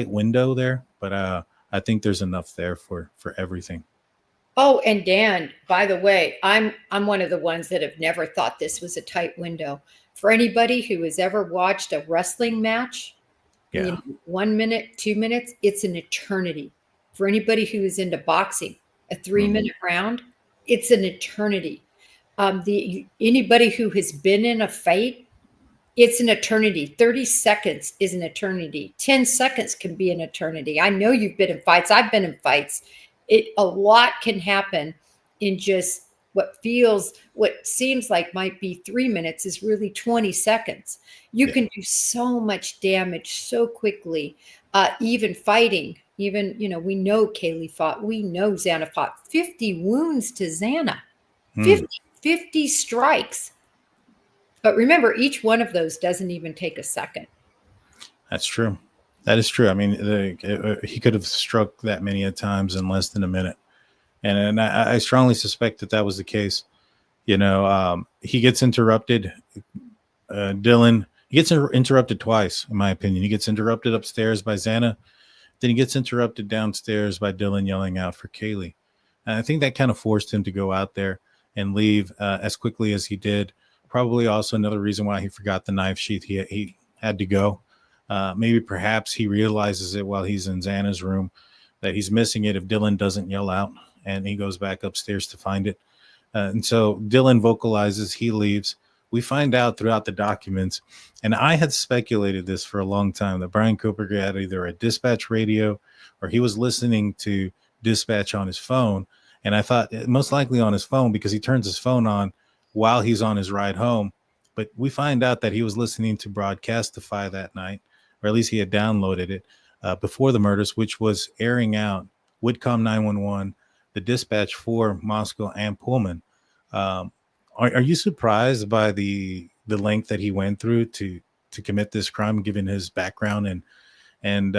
window there, but I think there's enough there for everything. Oh, and Dan, by the way, I'm one of the ones that have never thought this was a tight window. For anybody who has ever watched a wrestling match, Yeah. 1 minute, 2 minutes, it's an eternity. For anybody who is into boxing, a 3 minute round, it's an eternity. The anybody who has been in a fight, it's an eternity. 30 seconds is an eternity. 10 seconds can be an eternity. I know you've been in fights. I've been in fights. A lot can happen in just what seems like might be 3 minutes is really 20 seconds. You Yeah. can do so much damage so quickly. Even fighting, we know Kaylee fought. We know Xana fought. 50 wounds to Xana. Mm. 50 strikes. But remember, each one of those doesn't even take a second. That's true. That is true. I mean, he could have struck that many a times in less than a minute. And I strongly suspect that was the case. He gets interrupted. Dylan, he gets interrupted twice, in my opinion. He gets interrupted upstairs by Xana. Then he gets interrupted downstairs by Dylan yelling out for Kaylee. And I think that kind of forced him to go out there and leave as quickly as he did. Probably also another reason why he forgot the knife sheath. He had to go. Maybe perhaps he realizes it while he's in Xana's room that he's missing it if Dylan doesn't yell out, and he goes back upstairs to find it. And so Dylan vocalizes, he leaves. We find out throughout the documents, and I had speculated this for a long time, that Brian Koberger had either a dispatch radio or he was listening to dispatch on his phone. And I thought most likely on his phone, because he turns his phone on while he's on his ride home. But we find out that he was listening to Broadcastify that night, or at least he had downloaded it before the murders, which was airing out Woodcom 911, the dispatch for Moscow and Pullman. Are you surprised by the the length that he went through to commit this crime, given his background, and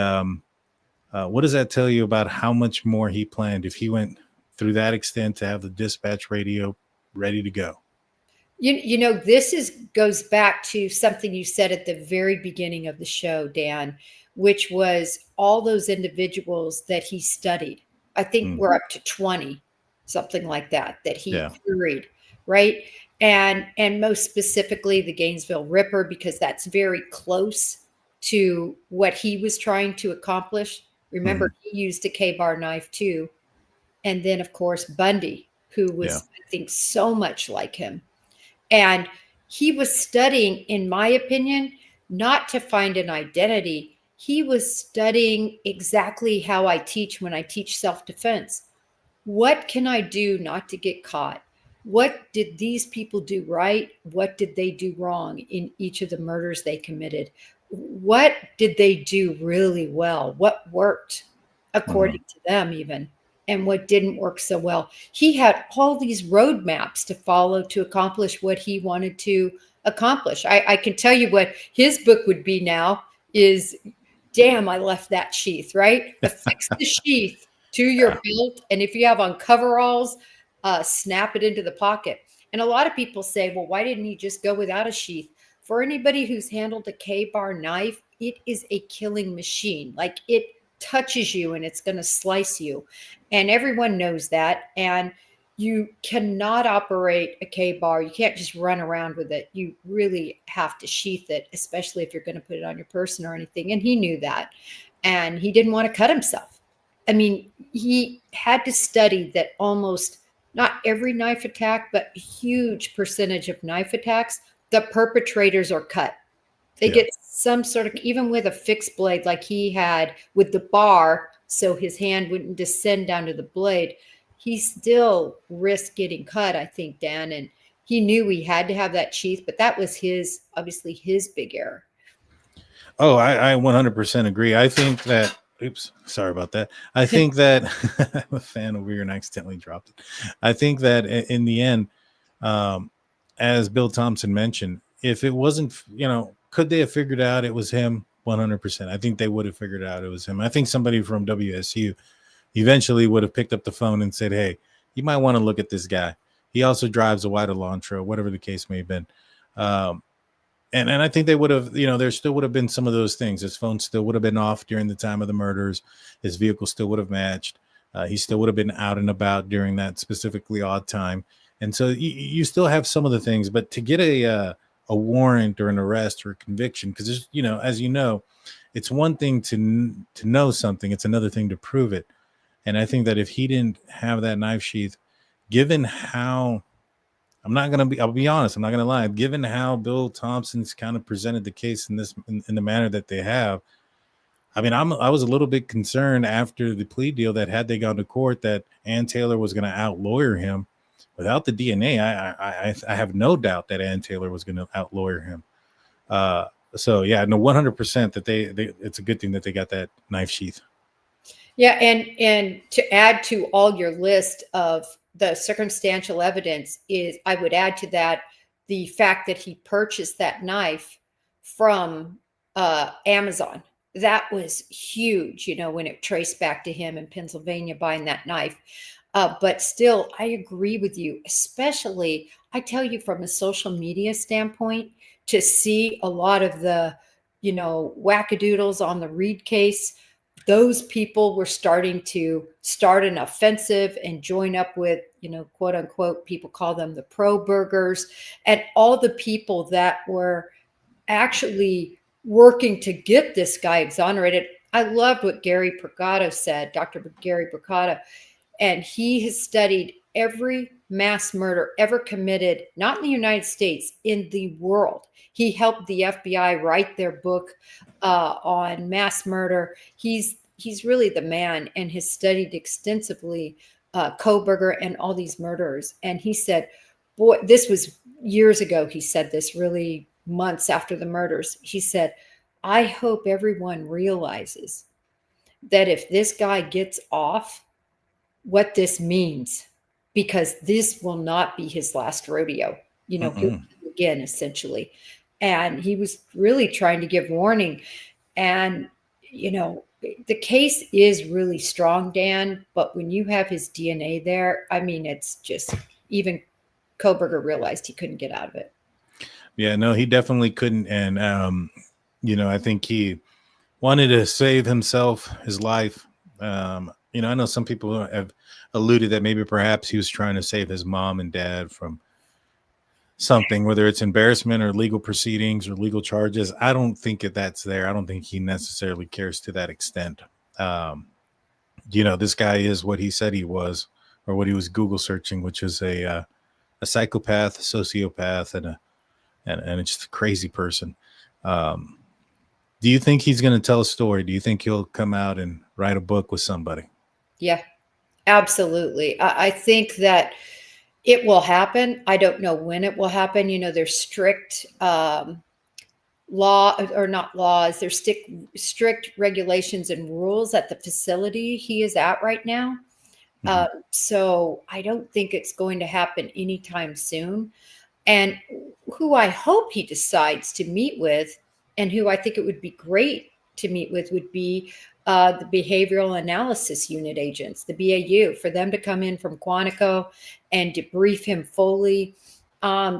what does that tell you about how much more he planned if he went through that extent to have the dispatch radio ready to go? This goes back to something you said at the very beginning of the show, Dan, which was all those individuals that he studied. I think we're up to 20, something like that he Yeah. queried, right? And most specifically the Gainesville Ripper, because that's very close to what he was trying to accomplish. Remember, he used a K-bar knife too. And then, of course, Bundy, who was, Yeah. I think, so much like him. And he was studying, in my opinion, not to find an identity. He was studying exactly how I teach when I teach self-defense. What can I do not to get caught? What did these people do right? What did they do wrong in each of the murders they committed? What did they do really well? What worked according to them even? And what didn't work so well? He had all these roadmaps to follow to accomplish what he wanted to accomplish. I can tell you what his book would be now is, damn, I left that sheath, right? Affix the sheath to your belt. And if you have on coveralls, snap it into the pocket. And a lot of people say, well, why didn't he just go without a sheath? For anybody who's handled a K-bar knife, it is a killing machine. Like, it touches you and it's going to slice you. And everyone knows that. And you cannot operate a K-bar. You can't just run around with it. You really have to sheath it, especially if you're going to put it on your person or anything. And he knew that. And he didn't want to cut himself. I mean, he had to study that almost not every knife attack, but a huge percentage of knife attacks, the perpetrators are cut. They get some sort of, even with a fixed blade like he had with the bar, so his hand wouldn't descend down to the blade, he still risked getting cut, I think, Dan. And he knew he had to have that sheath, but that was obviously his big error. Oh, I 100% agree. I think that, oops, sorry about that. I think that I'm a fan over here and I accidentally dropped it. I think that in the end, as Bill Thompson mentioned, if it wasn't, could they have figured out it was him? 100%. I think they would have figured out it was him. I think somebody from WSU eventually would have picked up the phone and said, hey, you might want to look at this guy. He also drives a white Elantra, whatever the case may have been. And I think they would have, there still would have been some of those things. His phone still would have been off during the time of the murders. His vehicle still would have matched. He still would have been out and about during that specifically odd time. And so you still have some of the things, but to get a warrant or an arrest or a conviction, because there's, as you know, it's one thing to know something, it's another thing to prove it. And I think that if he didn't have that knife sheath, given how, I'll be honest, I'm not gonna lie, given how Bill Thompson's kind of presented the case in the manner that they have, I mean, I was a little bit concerned after the plea deal that had they gone to court that Ann Taylor was going to out-lawyer him. Without the DNA, I have no doubt that Ann Taylor was going to out-lawyer him. So yeah, no, 100% that they it's a good thing that they got that knife sheath. Yeah, and to add to all your list of the circumstantial evidence is, I would add to that the fact that he purchased that knife from Amazon. That was huge, when it traced back to him in Pennsylvania buying that knife. But still, I agree with you, especially, I tell you, from a social media standpoint, to see a lot of the, wackadoodles on the Reed case. Those people were starting to start an offensive and join up with, quote unquote, people call them the pro burgers, and all the people that were actually working to get this guy exonerated. I loved what Gary Bricado said, Dr. Gary Bricado, and he has studied every mass murder ever committed, not in the United States, in the world. He helped the FBI write their book on mass murder. He's really the man, and has studied extensively Kohberger and all these murderers. And he said, boy, this was years ago. He said this, really months after the murders. He said, I hope everyone realizes that if this guy gets off, what this means, because this will not be his last rodeo. He'll be again, essentially. And he was really trying to give warning. And, you know, the case is really strong, Dan, but when you have his DNA there, I mean, it's just even Koberger realized he couldn't get out of it. Yeah, no, he definitely couldn't. And, I think he wanted to save himself, his life. I know some people have alluded that maybe perhaps he was trying to save his mom and dad from something, whether it's embarrassment or legal proceedings or legal charges. I don't think that's there. I don't think he necessarily cares to that extent. This guy is what he said he was, or what he was Google searching, which is a psychopath, a sociopath, and just a crazy person. Do you think he's going to tell a story? Do you think he'll come out and write a book with somebody? Yeah, absolutely. I think that it will happen. I don't know when it will happen. You know, there's strict law, or not laws, there's strict regulations and rules at the facility he is at right now. So I don't think it's going to happen anytime soon. And who I hope he decides to meet with, and who I think it would be great to meet with, would be the Behavioral Analysis Unit agents, the BAU, for them to come in from Quantico and debrief him fully,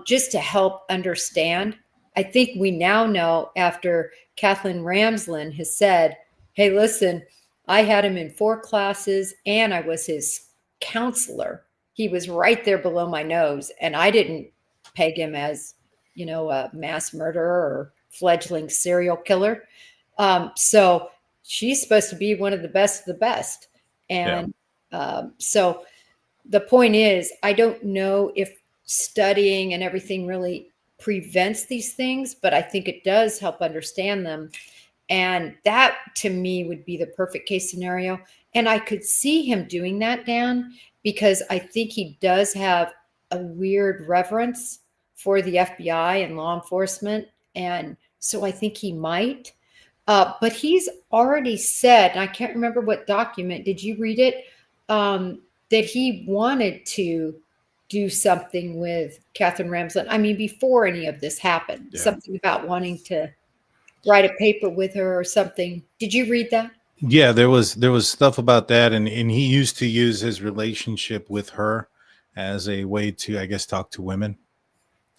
just to help understand. I think we now know, after Kathleen Ramsland has said, hey, listen, I had him in 4 classes and I was his counselor. He was right there below my nose, and I didn't peg him as, a mass murderer or fledgling serial killer. So she's supposed to be one of the best of the best. And so the point is, I don't know if studying and everything really prevents these things, but I think it does help understand them. And that, to me, would be the perfect case scenario. And I could see him doing that, Dan, because I think he does have a weird reverence for the FBI and law enforcement. And so I think he might. But he's already said, and I can't remember what document, did you read it? That he wanted to do something with Catherine Ramsland. I mean, before any of this happened, something about wanting to write a paper with her or something. Did you read that? Yeah, there was stuff about that, and he used to use his relationship with her as a way to, I guess, talk to women.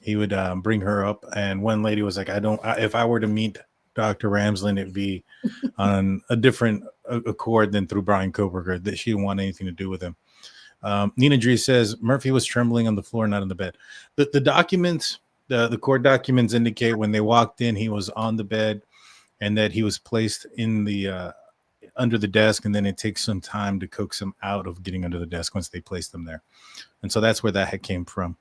He would bring her up, and one lady was like, if I were to meet Dr. Ramsland, it'd be on a different accord than through Brian Koberger, that she didn't want anything to do with him. Nina Dree says Murphy was trembling on the floor, not on the bed. The documents, the court documents indicate when they walked in, he was on the bed, and that he was placed in the under the desk, and then it takes some time to coax him out of getting under the desk once they placed him there. And so that's where that came from.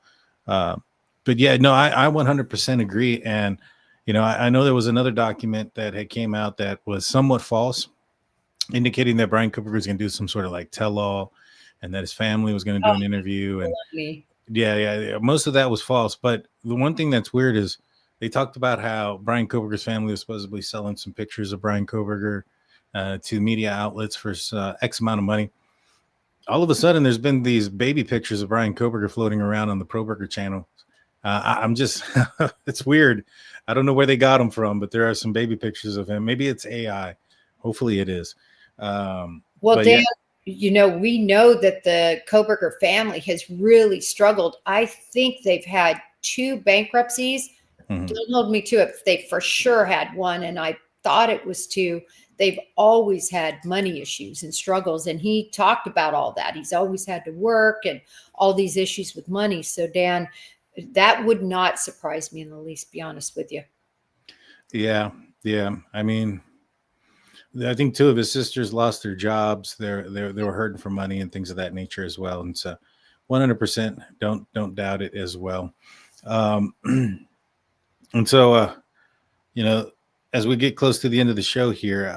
But yeah, no, I 100% agree. And, I know there was another document that had came out that was somewhat false, indicating that Brian Cooper was going to do some sort of like tell-all, and that his family was going to do an interview. And yeah, most of that was false. But the one thing that's weird is they talked about how Brian Koberger's family was supposedly selling some pictures of Brian Koberger to media outlets for X amount of money. All of a sudden, there's been these baby pictures of Brian Koberger floating around on the ProBurger channel. I'm just, it's weird. I don't know where they got them from, but there are some baby pictures of him. Maybe it's AI. Hopefully it is. Well, Dan, we know that the Koberger family has really struggled. I think they've had 2 bankruptcies. Don't hold me to it. They for sure had one, and I thought it was 2. They've always had money issues and struggles. And he talked about all that. He's always had to work and all these issues with money. So, Dan, that would not surprise me in the least, be honest with you. Yeah. I mean, I think 2 of his sisters lost their jobs. They were hurting for money and things of that nature as well. And so 100% don't doubt it as well. And so, as we get close to the end of the show here,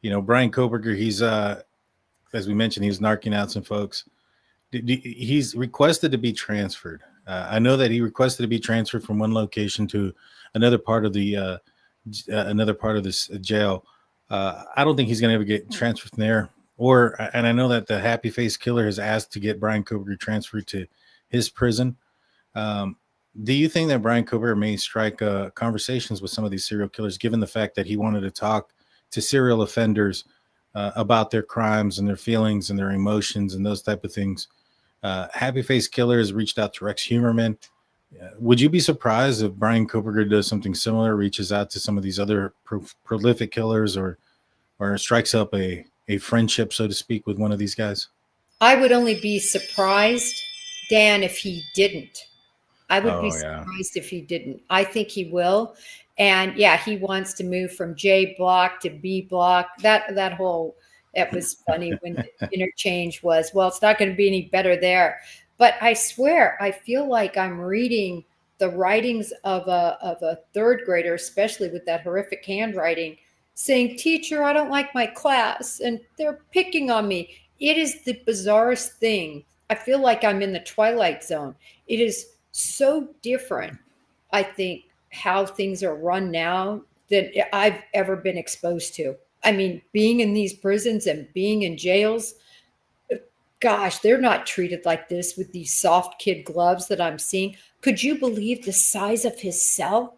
Brian Koberger, he's, as we mentioned, he's narking out some folks. He's requested to be transferred. I know that he requested to be transferred from one location to another part of the this jail. I don't think he's going to ever get transferred from there. And I know that the Happy Face Killer has asked to get Brian Koberger transferred to his prison. Do you think that Brian Kober may strike conversations with some of these serial killers, given the fact that he wanted to talk to serial offenders about their crimes and their feelings and their emotions and those type of things? Happy Face Killers reached out to Rex Humerman. Would you be surprised if Brian Koberger does something similar, reaches out to some of these other prolific killers, or strikes up a friendship, so to speak, with one of these guys? I would only be surprised, Dan, if he didn't. I would be Oh yeah, surprised if he didn't. I think he will. And yeah, he wants to move from J block to B block. That whole, that was funny when the interchange was, well, it's not going to be any better there. But I swear, I feel like I'm reading the writings of a third grader, especially with that horrific handwriting, saying, "Teacher, I don't like my class, and they're picking on me." It is the bizarrest thing. I feel like I'm in the Twilight Zone. It is so different, I think, how things are run now than I've ever been exposed to. I mean, being in these prisons and being in jails, gosh, they're not treated like this with these soft kid gloves that I'm seeing. Could you believe the size of his cell?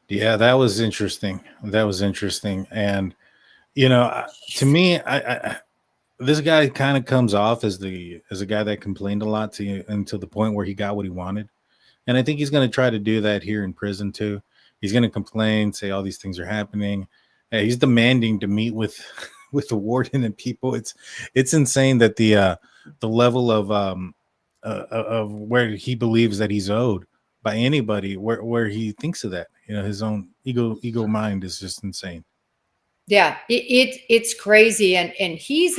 yeah, that was interesting. That was interesting, and to me, this guy kind of comes off as a guy that complained a lot to you, and to the point where he got what he wanted. And I think he's going to try to do that here in prison too. He's going to complain, say all these things are happening. He's demanding to meet with with the warden and people. It's insane that the level of where he believes that he's owed by anybody, where he thinks of that. His own ego mind is just insane. Yeah, it's crazy, and he's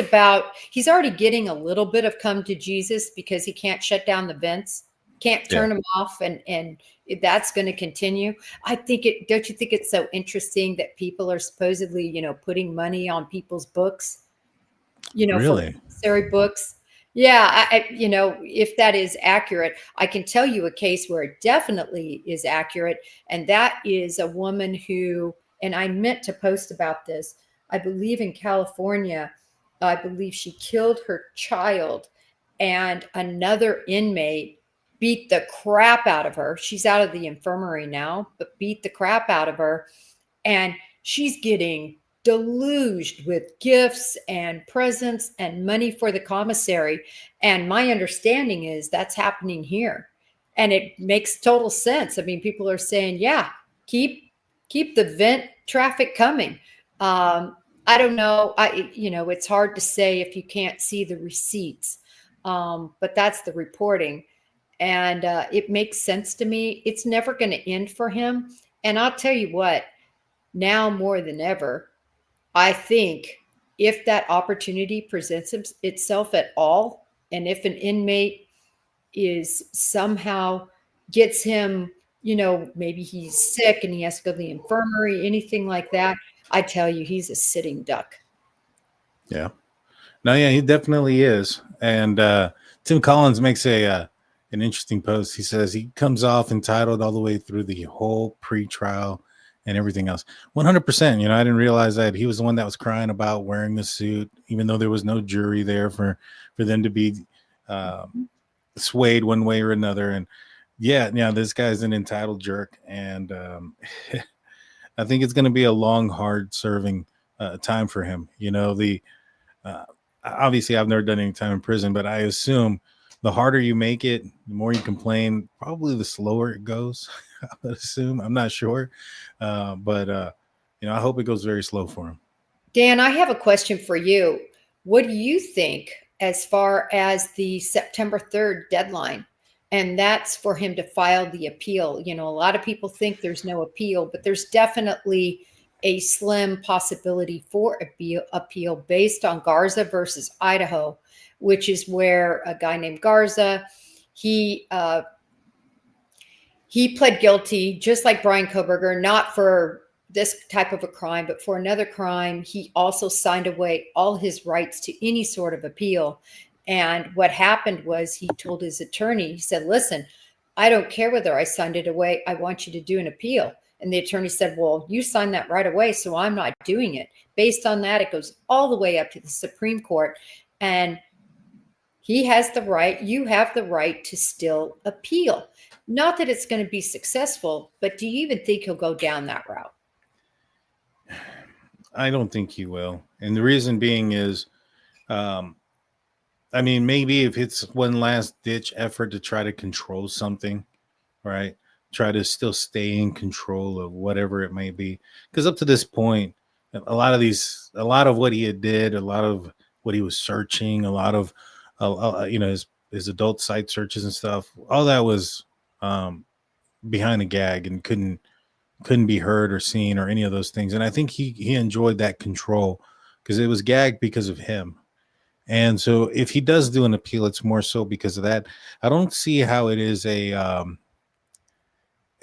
already getting a little bit of come to Jesus because he can't shut down the vents, can't turn them off, and that's going to continue. I think it. Don't you think it's so interesting that people are supposedly putting money on people's books, for Really? necessary books? Yeah, if that is accurate, I can tell you a case where it definitely is accurate, and that is a woman who, and I meant to post about this, I believe in California, I believe she killed her child, and another inmate beat the crap out of her. She's out of the infirmary now, but beat the crap out of her. And she's getting deluged with gifts and presents and money for the commissary. And my understanding is that's happening here. And it makes total sense. I mean, people are saying, yeah, keep the vent traffic coming. I don't know. It's hard to say if you can't see the receipts, but that's the reporting. And it makes sense to me. It's never going to end for him. And I'll tell you what, now more than ever, I think if that opportunity presents itself at all, and if an inmate is somehow gets him, maybe he's sick and he has to go to the infirmary, anything like that, I tell you, he's a sitting duck. Yeah. No, yeah, he definitely is. And Tim Collins makes an interesting post. He says he comes off entitled all the way through the whole pre-trial and everything else. 100%. I didn't realize that he was the one that was crying about wearing the suit, even though there was no jury there for them to be swayed one way or another. And yeah, this guy's an entitled jerk, and I think it's going to be a long, hard serving time for him. Obviously I've never done any time in prison, but I assume the harder you make it, the more you complain, probably the slower it goes. I would assume. I'm not sure. But I hope it goes very slow for him. Dan, I have a question for you. What do you think as far as the September 3rd deadline? And that's for him to file the appeal. A lot of people think there's no appeal, but there's definitely a slim possibility for appeal based on Garza versus Idaho, which is where a guy named Garza, he pled guilty, just like Brian Koberger, not for this type of a crime, but for another crime. He also signed away all his rights to any sort of appeal. And what happened was he told his attorney, he said, listen, I don't care whether I signed it away. I want you to do an appeal. And the attorney said, well, you signed that right away, so I'm not doing it. Based on that, it goes all the way up to the Supreme Court. And he has the right, you have the right to still appeal. Not that it's going to be successful, but do you even think he'll go down that route? I don't think he will. And the reason being is, um, I mean, maybe if it's one last ditch effort to try to control something, right? Try to still stay in control of whatever it may be. Because up to this point, a lot of what he had did, a lot of what he was searching, a lot of, his adult site searches and stuff, all that was um, behind a gag and couldn't be heard or seen or any of those things. And I think he enjoyed that control because it was gagged because of him. And so if he does do an appeal, it's more so because of that. I don't see how it is a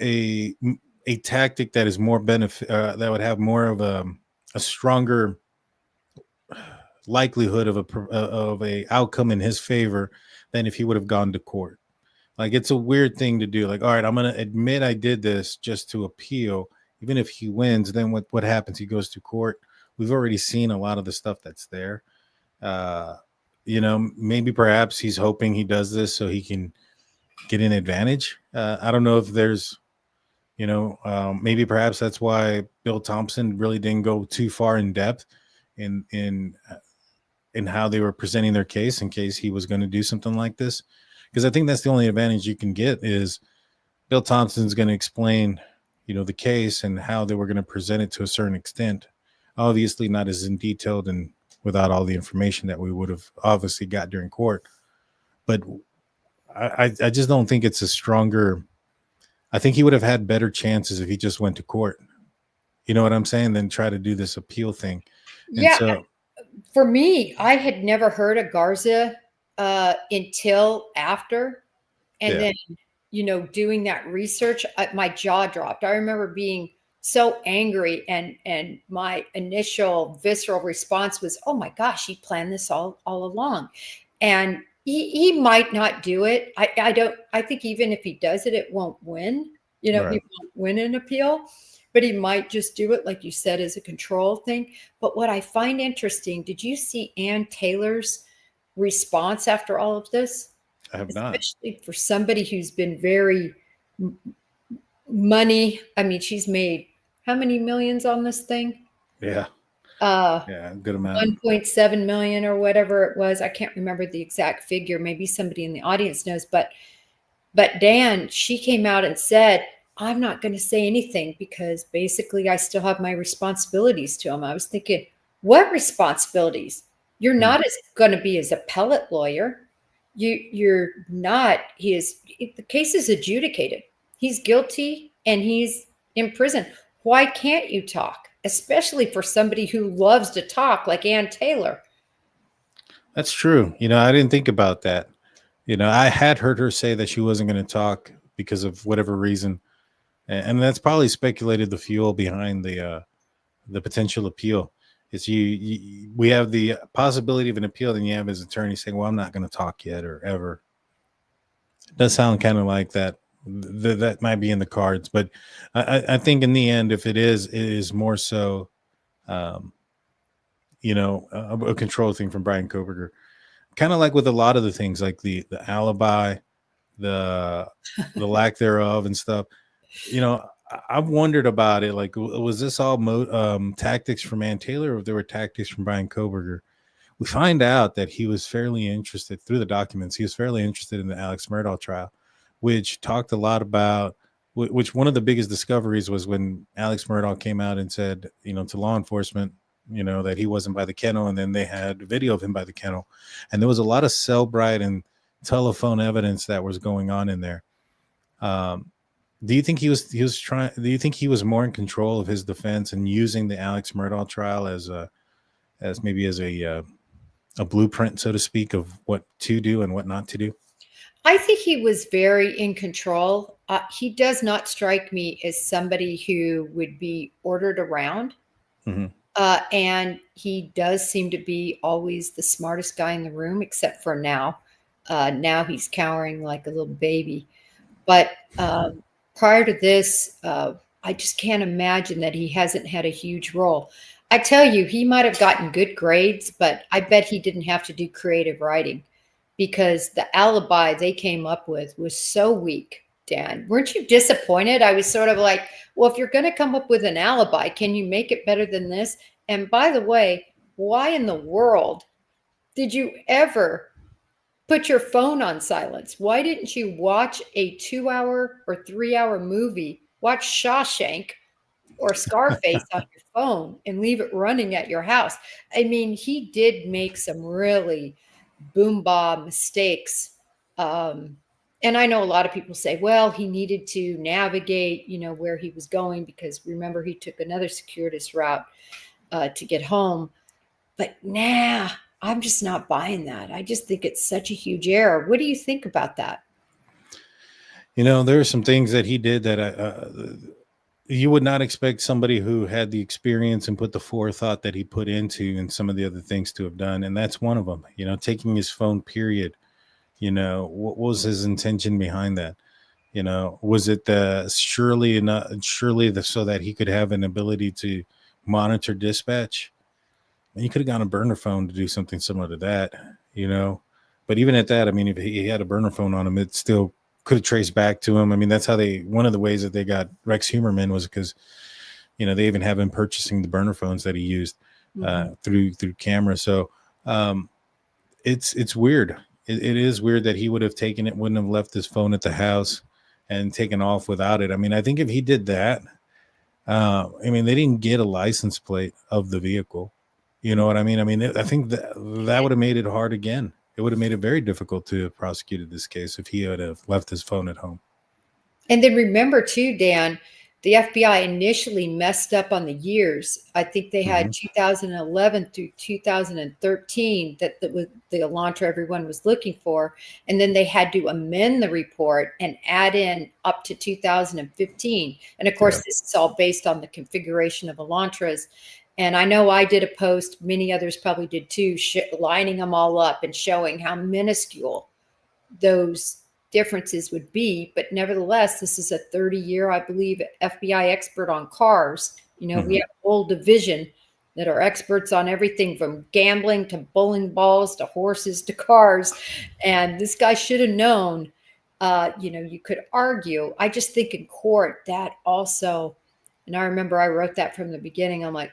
a tactic that is more benefit that would have more of a stronger likelihood of a outcome in his favor than if he would have gone to court. Like it's a weird thing to do. Like, all right, I'm gonna admit I did this just to appeal. Even if he wins, then what happens? He goes to court. We've already seen a lot of the stuff that's there. Uh, maybe perhaps he's hoping he does this so he can get an advantage. I don't know if there's, maybe perhaps that's why Bill Thompson really didn't go too far in depth in how they were presenting their case in case he was going to do something like this. Because I think that's the only advantage you can get is Bill Thompson's going to explain, the case and how they were going to present it to a certain extent. Obviously, not as in detailed and without all the information that we would have obviously got during court. But I just don't think it's a stronger. I think he would have had better chances if he just went to court. You know what I'm saying? Than try to do this appeal thing. And Yeah. so, For me, I had never heard of Garza until after. And yeah. then, doing that research, my jaw dropped. I remember being so angry, and my initial visceral response was, "Oh my gosh, he planned this all along." And he might not do it. I think even if he does it, it won't win. He Right. won't win an appeal, but he might just do it, like you said, as a control thing. But what I find interesting, did you see Ann Taylor's response after all of this? I have not. Especially for somebody who's been very money. I mean, she's made how many millions on this thing? Yeah. Uh, Yeah. Good amount. 1.7 million or whatever it was. I can't remember the exact figure. Maybe somebody in the audience knows, but Dan, she came out and said, "I'm not going to say anything because basically I still have my responsibilities to him." I was thinking, what responsibilities? You're not as going to be as appellate lawyer. You're not. The case is adjudicated. He's guilty and he's in prison. Why can't you talk? Especially for somebody who loves to talk like Ann Taylor. That's true. I didn't think about that. I had heard her say that she wasn't going to talk because of whatever reason, and that's probably speculated the fuel behind the potential appeal. Is we have the possibility of an appeal, then you have his attorney saying, "Well, I'm not going to talk yet or ever." It does sound kind of like that. That might be in the cards, but I think in the end, if it is more so, um, a control thing from Brian Koberger. Kind of like with a lot of the things, like the alibi, the lack thereof, and stuff. I've wondered about it. Like, was this all tactics from Ann Taylor, or if there were tactics from Brian Koberger? We find out that he was fairly interested through the documents. He was fairly interested in the Alex Murdaugh trial, which talked a lot about. Which one of the biggest discoveries was when Alex Murdaugh came out and said, to law enforcement, that he wasn't by the kennel, and then they had video of him by the kennel, and there was a lot of Cellbrite and telephone evidence that was going on in there. Do you think he was trying? Do you think he was more in control of his defense and using the Alex Murdaugh trial as maybe as a blueprint, so to speak, of what to do and what not to do? I think he was very in control. He does not strike me as somebody who would be ordered around. Mm-hmm. And he does seem to be always the smartest guy in the room, except for now. Now he's cowering like a little baby. But prior to this, I just can't imagine that he hasn't had a huge role. I tell you, he might have gotten good grades, but I bet he didn't have to do creative writing because the alibi they came up with was so weak. Dan. Weren't you disappointed? I was sort of like, well, if you're going to come up with an alibi, can you make it better than this? And by the way, why in the world did you ever put your phone on silence? Why didn't you watch a 2 hour or 3 hour movie? Watch Shawshank or Scarface on your phone and leave it running at your house. I mean, he did make some really boom boom mistakes. And I know a lot of people say, well, he needed to navigate, where he was going, because remember, he took another circuitous route to get home. But nah, I'm just not buying that. I just think it's such a huge error. What do you think about that? There are some things that he did that you would not expect somebody who had the experience and put the forethought that he put into and some of the other things to have done. And that's one of them, taking his phone, period. What was his intention behind that? Was it surely so that he could have an ability to monitor dispatch? And he could have gone a burner phone to do something similar to that, But even at that, I mean, if he had a burner phone on him, it still could have traced back to him. I mean, that's how one of the ways that they got Rex Humerman was because, they even have him purchasing the burner phones that he used through camera. So it's weird. It is weird that he would have taken it, wouldn't have left his phone at the house and taken off without it. I mean, I think if he did that, they didn't get a license plate of the vehicle. You know what I mean? I think that would have made it hard again. It would have made it very difficult to have prosecuted this case if he had have left his phone at home. And then remember too, Dan, the FBI initially messed up on the years. I think they had 2011 through 2013 that was the Elantra everyone was looking for. And then they had to amend the report and add in up to 2015. And of course, this is all based on the configuration of Elantras. And I know I did a post, many others probably did too, lining them all up and showing how minuscule those differences would be. But nevertheless, this is a 30-year, I believe, FBI expert on cars. We have a whole division that are experts on everything from gambling to bowling balls to horses to cars. And this guy should have known, you could argue. I just think in court that also, and I remember I wrote that from the beginning. I'm like,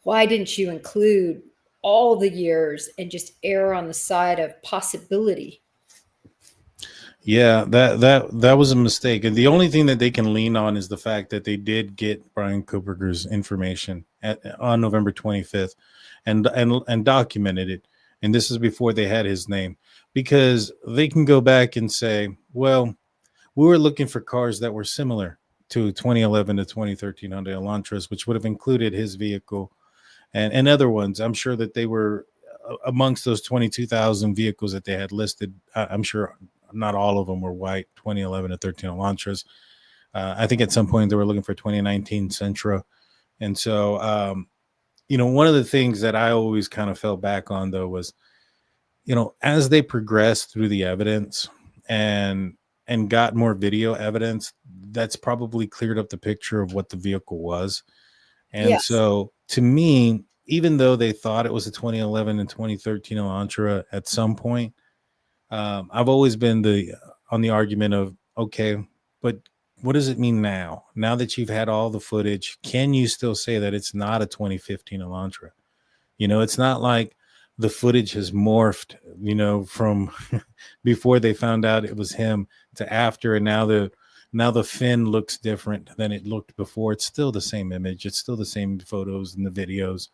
why didn't you include all the years and just err on the side of possibility? Yeah, that was a mistake. And the only thing that they can lean on is the fact that they did get Brian Koberger's information on November 25th and documented it. And this is before they had his name, because they can go back and say, well, we were looking for cars that were similar to 2011 to 2013 Hyundai Elantras, which would have included his vehicle and other ones. I'm sure that they were amongst those 22,000 vehicles that they had listed. I'm sure not all of them were white 2011 to 13 Elantras. I think at some point they were looking for 2019 Sentra. And so, one of the things that I always kind of fell back on, though, was, as they progressed through the evidence and got more video evidence, that's probably cleared up the picture of what the vehicle was. And so to me, even though they thought it was a 2011 and 2013 Elantra at some point, I've always been on the argument of, okay, but what does it mean now? Now that you've had all the footage, can you still say that it's not a 2015 Elantra? It's not like the footage has morphed, from before they found out it was him to after, and now the fin looks different than it looked before. It's still the same image. It's still the same photos and the videos.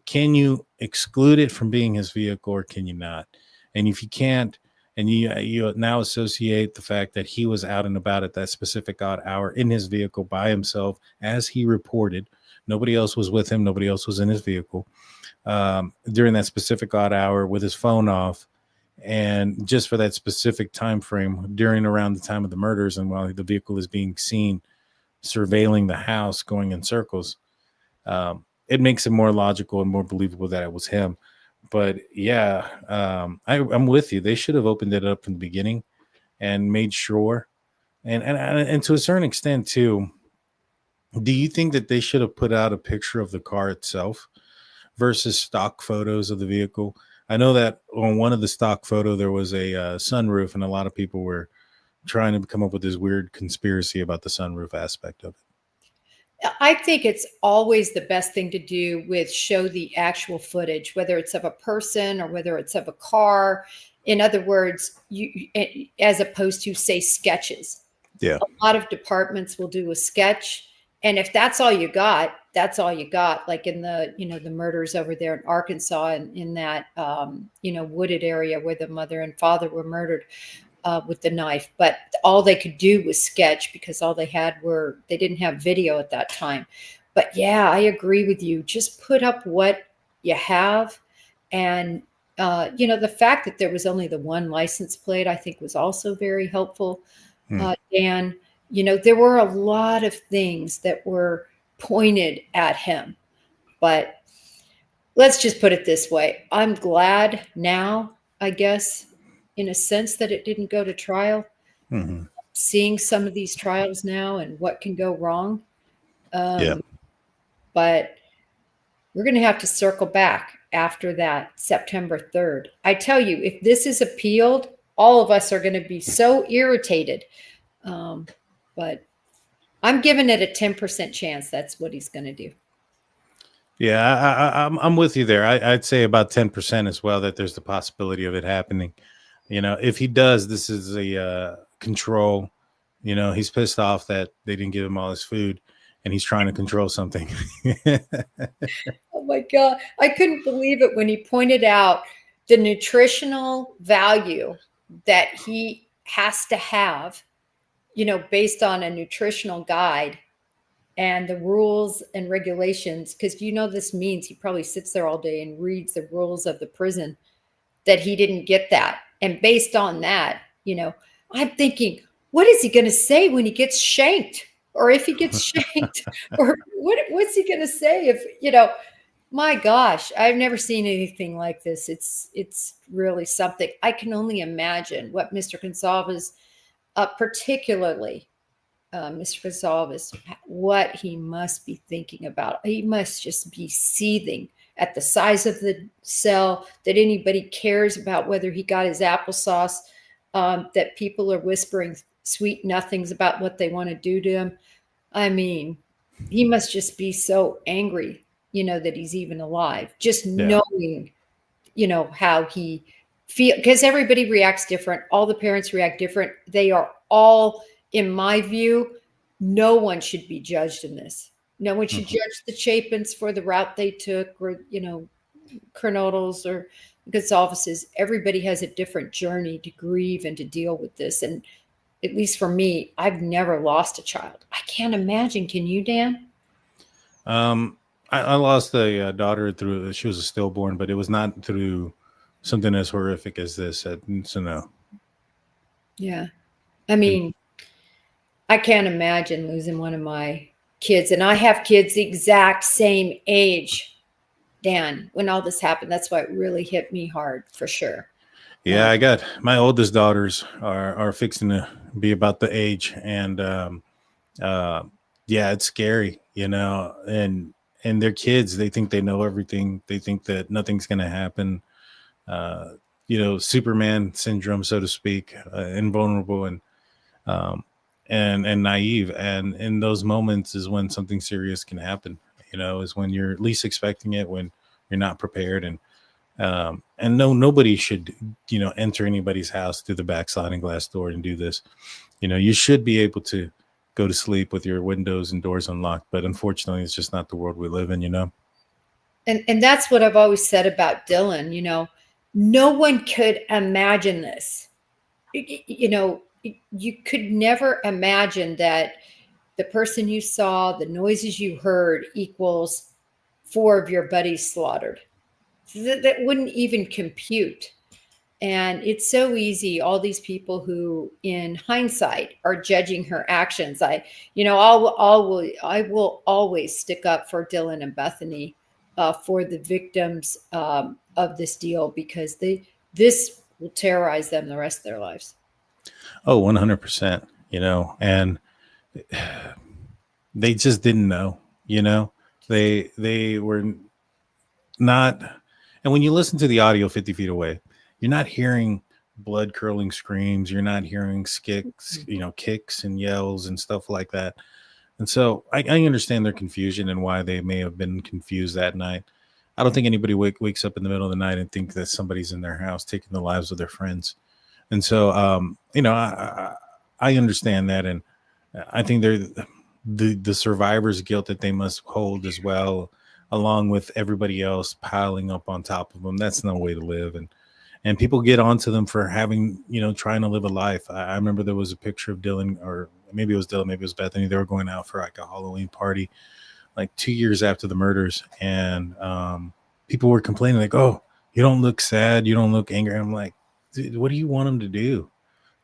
Can you exclude it from being his vehicle, or can you not? And if you can't, and you now associate the fact that he was out and about at that specific odd hour in his vehicle by himself, as he reported, nobody else was with him, nobody else was in his vehicle during that specific odd hour with his phone off, and just for that specific time frame around the time of the murders, and while the vehicle is being seen surveilling the house going in circles, it makes it more logical and more believable that it was him. But I'm with you. They should have opened it up from the beginning and made sure, and to a certain extent too. Do you think that they should have put out a picture of the car itself versus stock photos of the vehicle? I know that on one of the stock photo there was a sunroof, and a lot of people were trying to come up with this weird conspiracy about the sunroof aspect of it. I think it's always the best thing to do with show the actual footage, whether it's of a person or whether it's of a car. In other words, as opposed to say sketches. Yeah. A lot of departments will do a sketch, and if that's all you got, that's all you got. Like in the the murders over there in Arkansas, and in that wooded area where the mother and father were murdered with the knife, but all they could do was sketch because all they had they didn't have video at that time. But yeah, I agree with you. Just put up what you have, and the fact that there was only the one license plate, I think, was also very helpful. Dan, there were a lot of things that were pointed at him, but let's just put it this way. I'm glad now, I guess, in a sense, that it didn't go to trial. Seeing some of these trials now and what can go wrong. Yeah. But we're going to have to circle back after that September 3rd. I tell you, if this is appealed, all of us are going to be so irritated. But I'm giving it a 10% chance that's what he's going to do. Yeah, I'm with you there. I'd say about 10% as well, that there's the possibility of it happening. If he does, this is a control. He's pissed off that they didn't give him all his food, and he's trying to control something. Oh my God. I couldn't believe it when he pointed out the nutritional value that he has to have, based on a nutritional guide and the rules and regulations. Because this means he probably sits there all day and reads the rules of the prison, that he didn't get that. And based on that, I'm thinking, what is he going to say when he gets shanked? Or if he gets shanked? Or what's he going to say if, my gosh, I've never seen anything like this. It's really something. I can only imagine what Mr. Gonsalves, particularly Mr. Gonsalves, what he must be thinking about. He must just be seething at the size of the cell, that anybody cares about whether he got his applesauce, that people are whispering sweet nothings about what they want to do to him. I mean, he must just be so angry, that he's even alive, just knowing, how he feels, because everybody reacts different. All the parents react different. They are all, in my view, no one should be judged in this. No one should judge the Chapins for the route they took, or, Kernodles or Gonsalveses. Everybody has a different journey to grieve and to deal with this. And at least for me, I've never lost a child. I can't imagine. Can you, Dan? I lost a daughter through, she was a stillborn, but it was not through something as horrific as this. So no. Yeah. I mean, I can't imagine losing one of my kids. And I have kids the exact same age, Dan, when all this happened. That's why it really hit me hard, for sure. Yeah, I got my oldest daughters are fixing to be about the age, and yeah, it's scary, and they're kids. They think they know everything. They think that nothing's going to happen. Superman syndrome, so to speak, invulnerable and naive. And in those moments is when something serious can happen. Is when you're least expecting it, when you're not prepared, and nobody should, enter anybody's house through the back sliding glass door and do this. You should be able to go to sleep with your windows and doors unlocked, but unfortunately, it's just not the world we live in. And that's what I've always said about Dylan. No one could imagine this. You could never imagine that the person you saw, the noises you heard, equals 4 of your buddies slaughtered. That wouldn't even compute. And it's so easy. All these people who, in hindsight, are judging her actions. I will always stick up for Dylan and Bethany, for the victims of this deal, because this will terrorize them the rest of their lives. Oh, 100%. And they just didn't know. They were not. And when you listen to the audio 50 feet away, you're not hearing blood curdling screams. You're not hearing kicks and yells and stuff like that. And so I understand their confusion and why they may have been confused that night. I don't think anybody wakes up in the middle of the night and think that somebody's in their house taking the lives of their friends. And so, I understand that, and I think they're the survivor's guilt that they must hold as well, along with everybody else piling up on top of them. That's no way to live, and people get onto them for having trying to live a life. I remember there was a picture of Dylan, or maybe it was Dylan, maybe it was Bethany. They were going out for like a Halloween party, like 2 years after the murders, and people were complaining like, "Oh, you don't look sad, you don't look angry." I'm like, dude, what do you want them to do?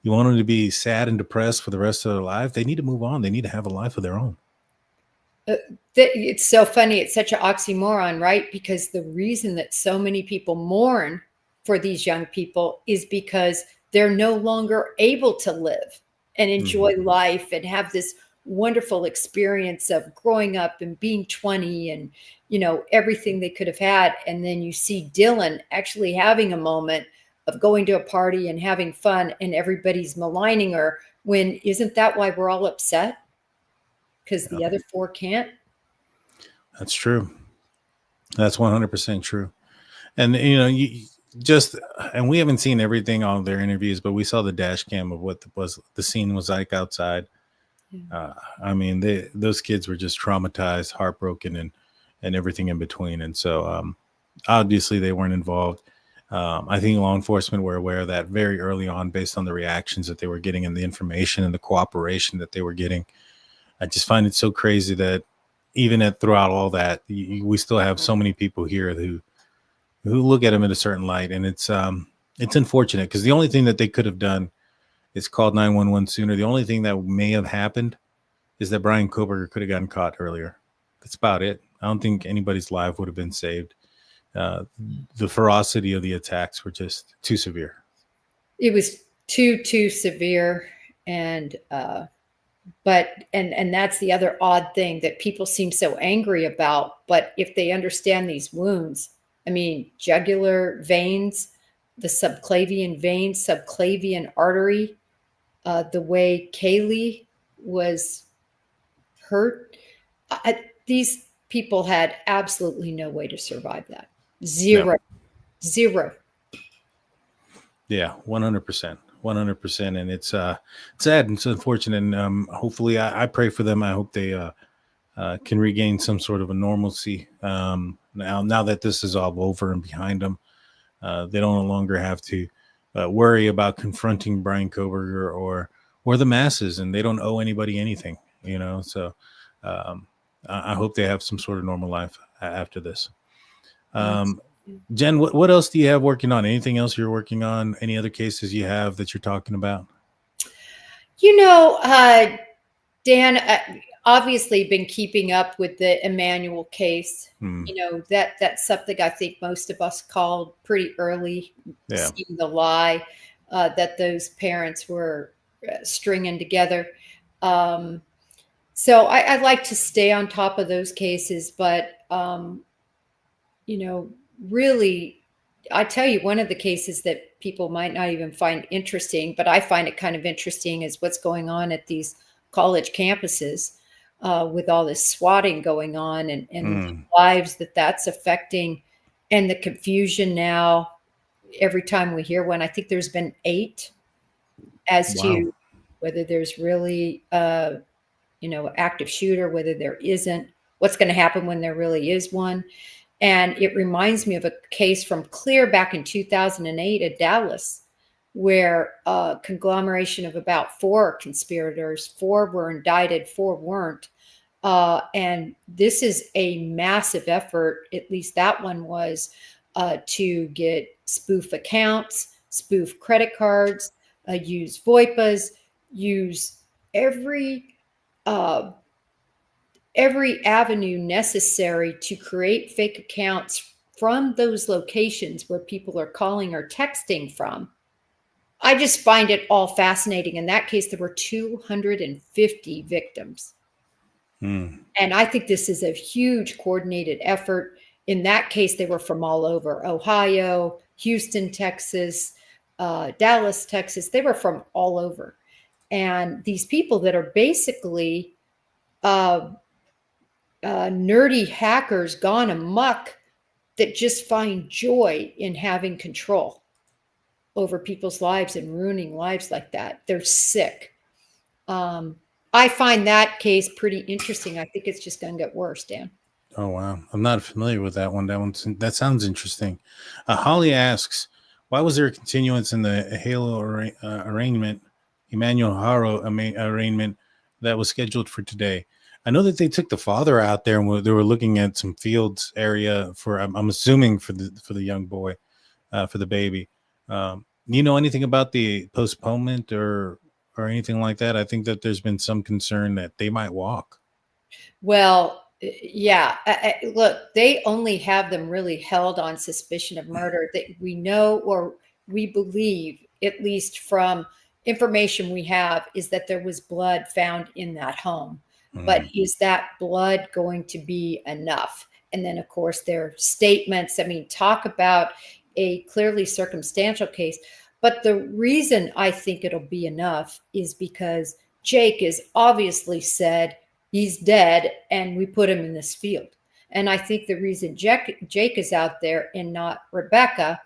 You want them to be sad and depressed for the rest of their life? They need to move on. They need to have a life of their own. It's so funny. It's such an oxymoron, right? Because the reason that so many people mourn for these young people is because they're no longer able to live and enjoy life and have this wonderful experience of growing up and being 20 and, everything they could have had. And then you see Dylan actually having a moment of going to a party and having fun, and everybody's maligning her, when isn't that why we're all upset? Because the other four can't. That's true. That's 100% true. And and we haven't seen everything on their interviews, but we saw the dash cam of what the scene was like outside. I mean, those kids were just traumatized, heartbroken, and everything in between. And so obviously they weren't involved. I think law enforcement were aware of that very early on based on the reactions that they were getting and the information and the cooperation that they were getting. I just find it so crazy that even throughout all that, we still have so many people here who look at them in a certain light. And it's unfortunate, because the only thing that they could have done is called 911 sooner. The only thing that may have happened is that Brian Koberger could have gotten caught earlier. That's about it. I don't think anybody's life would have been saved. The ferocity of the attacks were just too severe. It was too severe. And and that's the other odd thing that people seem so angry about. But if they understand these wounds, I mean, jugular veins, the subclavian vein, subclavian artery, the way Kaylee was hurt, these people had absolutely no way to survive that. Zero. Yeah, 100%. 100%. And it's sad and it's unfortunate. And hopefully I pray for them. I hope they can regain some sort of a normalcy now that this is all over and behind them. They don't no longer have to worry about confronting Brian Koberger or the masses, and they don't owe anybody anything, So I hope they have some sort of normal life after this. Jen, what else do you have working on? Anything else you're working on? Any other cases you have that you're talking about? Dan, obviously been keeping up with the Emmanuel case. That's something I think most of us called pretty early, seeing the lie that those parents were stringing together. So I'd like to stay on top of those cases, but really, I tell you, one of the cases that people might not even find interesting, but I find it kind of interesting, is what's going on at these college campuses with all this swatting going on and the lives that's affecting, and the confusion now. Every time we hear one, I think there's been 8 as to whether there's really active shooter, whether there isn't, what's going to happen when there really is one. And it reminds me of a case from clear back in 2008 at Dallas, where a conglomeration of about 4 conspirators, 4 were indicted, 4 weren't. And this is a massive effort, at least that one was, to get spoof accounts, spoof credit cards, use VoIPAs, use every avenue necessary to create fake accounts from those locations where people are calling or texting from. I just find it all fascinating. In that case, there were 250 victims. And I think this is a huge coordinated effort. In that case, they were from all over: Ohio, Houston, Texas, Dallas, Texas. They were from all over. And these people that are basically uh, nerdy hackers gone amok that just find joy in having control over people's lives and ruining lives like that. They're sick. I find that case pretty interesting. I think it's just going to get worse, Dan. Oh wow, I'm not familiar with that one. That sounds interesting. Holly asks, why was there a continuance in the Halo arraignment, Emmanuel Haro arraignment that was scheduled for today? I know that they took the father out there and they were looking at some fields area for. I'm assuming for the young boy, for the baby. You know anything about the postponement or anything like that? I think that there's been some concern that they might walk. Well, yeah. Look, they only have them really held on suspicion of murder. That we know, or we believe, at least from information we have, is that there was blood found in that home. But is that blood going to be enough? And then, of course, their statements. I mean, talk about a clearly circumstantial case. But the reason I think it'll be enough is because Jake has obviously said he's dead and we put him in this field. And I think the reason Jake is out there and not Rebecca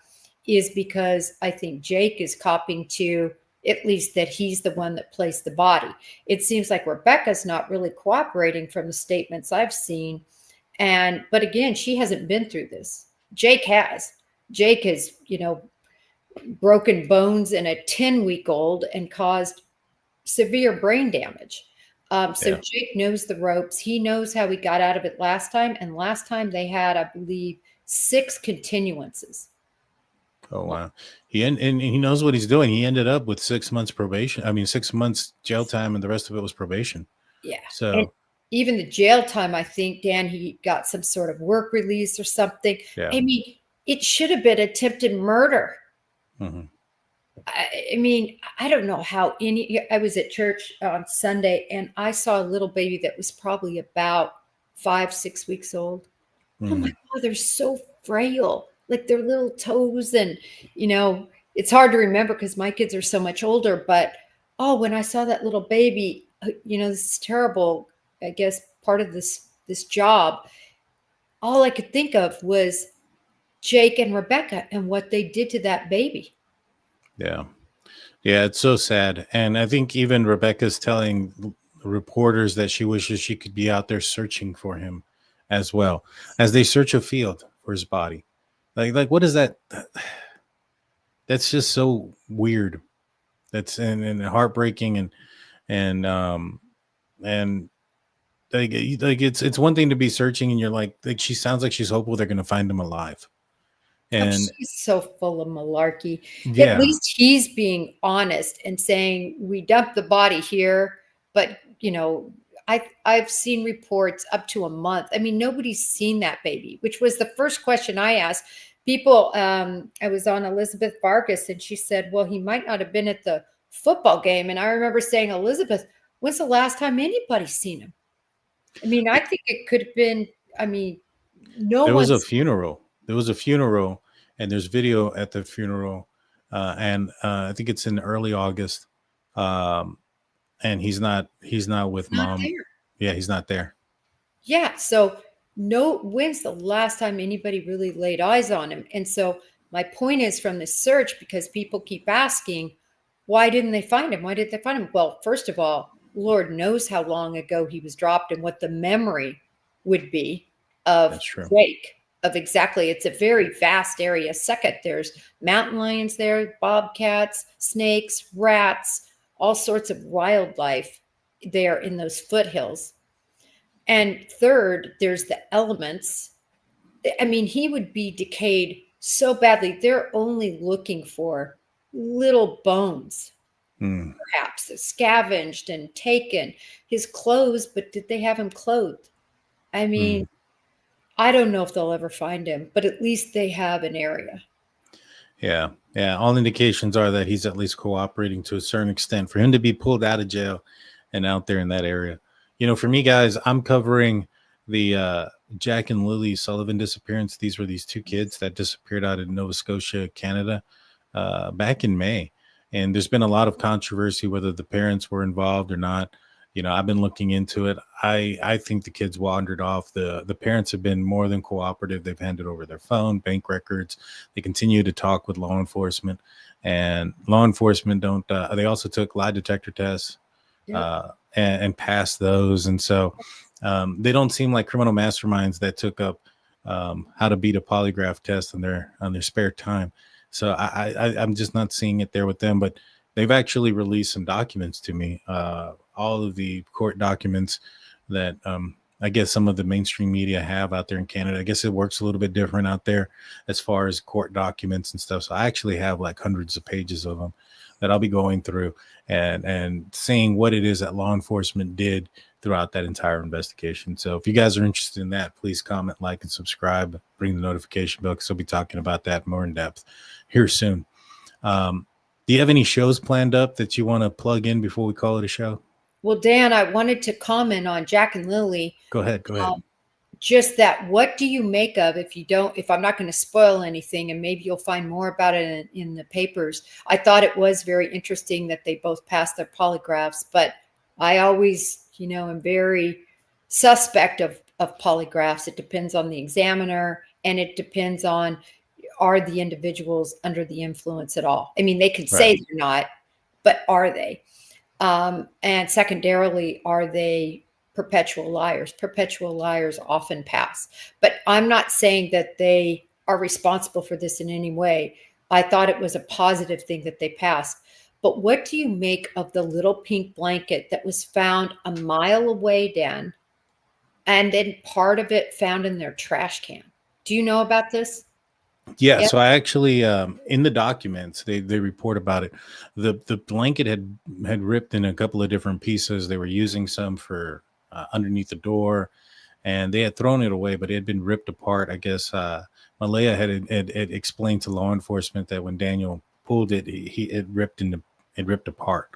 is because I think Jake is copying to at least that he's the one that placed the body. It seems like Rebecca's not really cooperating from the statements I've seen. But again, she hasn't been through this. Jake has. Jake has, broken bones in a 10-week-old and caused severe brain damage. So Jake knows the ropes. He knows how he got out of it last time. And last time they had, I believe, 6 continuances. Oh wow! And he knows what he's doing. He ended up with 6 months probation. I mean, 6 months jail time, and the rest of it was probation. Yeah. So and even the jail time, I think, Dan, he got some sort of work release or something. Yeah. I mean, it should have been attempted murder. Mm-hmm. I mean, I don't know how I was at church on Sunday and I saw a little baby that was probably about 5-6 weeks old. Oh my God, they're so frail. Like their little toes, and it's hard to remember because my kids are so much older. But when I saw that little baby, this is terrible. I guess part of this job, all I could think of was Jake and Rebecca and what they did to that baby. Yeah, it's so sad. And I think even Rebecca's telling reporters that she wishes she could be out there searching for him as well, as they search a field for his body. Like what is that? That's just so weird. That's and heartbreaking and like it's one thing to be searching and you're like she sounds like she's hopeful they're going to find him alive. And she's so full of malarkey. Yeah. At least he's being honest and saying we dumped the body here, but I've seen reports up to a month. I mean, nobody's seen that baby, which was the first question I asked people. I was on Elizabeth Vargas and she said, well, he might not have been at the football game. And I remember saying, Elizabeth, when's the last time anybody's seen him? I mean, I think it could have been, there was a funeral. There was a funeral and there's video at the funeral. And I think it's in early August. And he's not with mom. There. Yeah, he's not there. Yeah. So when's the last time anybody really laid eyes on him? And so my point is from this search, because people keep asking, why didn't they find him? Why did they find him? Well, first of all, Lord knows how long ago he was dropped and what the memory would be of Jake, of exactly. It's a very vast area. Second, there's mountain lions there, bobcats, snakes, rats, all sorts of wildlife there in those foothills. And third, there's the elements. I mean, he would be decayed so badly. They're only looking for little bones, perhaps scavenged and taken. His clothes, but did they have him clothed? I mean, I don't know if they'll ever find him, but at least they have an area. Yeah. All indications are that he's at least cooperating to a certain extent for him to be pulled out of jail and out there in that area. For me, guys, I'm covering the Jack and Lily Sullivan disappearance. These were these 2 kids that disappeared out of Nova Scotia, Canada. back in May. And there's been a lot of controversy whether the parents were involved or not. I've been looking into it. I think the kids wandered off. The parents have been more than cooperative. They've handed over their phone, bank records. They continue to talk with law enforcement, and law enforcement don't. They also took lie detector tests and passed those, and so they don't seem like criminal masterminds that took up how to beat a polygraph test on their spare time. So I'm just not seeing it there with them, but they've actually released some documents to me, all of the court documents that I guess some of the mainstream media have out there in Canada. I guess it works a little bit different out there as far as court documents and stuff. So I actually have like hundreds of pages of them that I'll be going through and seeing what it is that law enforcement did throughout that entire investigation. So if you guys are interested in that, please comment, like, and subscribe. Bring the notification bell because I'll be talking about that more in depth here soon. Do you have any shows planned up that you want to plug in before we call it a show? Well, Dan, I wanted to comment on Jack and Lily. Go ahead. Just that, what do you make of, if I'm not going to spoil anything, and maybe you'll find more about it in the papers. I thought it was very interesting that they both passed their polygraphs, but I always, am very suspect of polygraphs. It depends on the examiner, and it depends on, are the individuals under the influence at all? I mean, they could say they're not, but are they? And secondarily, are they perpetual liars? Perpetual liars often pass, but I'm not saying that they are responsible for this in any way. I thought it was a positive thing that they passed. But what do you make of the little pink blanket that was found a mile away, Dan, and then part of it found in their trash can? Do you know about this? Yeah, so I actually in the documents they report about it. The blanket had ripped in a couple of different pieces. They were using some for underneath the door, and they had thrown it away, but it had been ripped apart. I guess Malaya had explained to law enforcement that when Daniel pulled it, it ripped apart.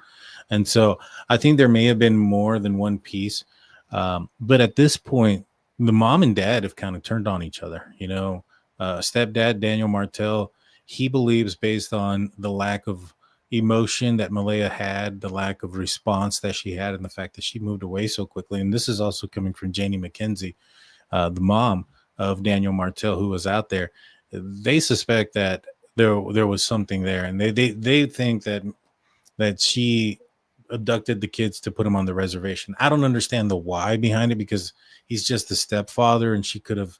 And so I think there may have been more than one piece, but at this point, the mom and dad have kind of turned on each other. Stepdad Daniel Martel, he believes, based on the lack of emotion that Malaya had, the lack of response that she had, and the fact that she moved away so quickly. And this is also coming from Janie McKenzie, the mom of Daniel Martel, who was out there. They suspect that there was something there, and they think that she abducted the kids to put them on the reservation. I don't understand the why behind it, because he's just the stepfather, and she could have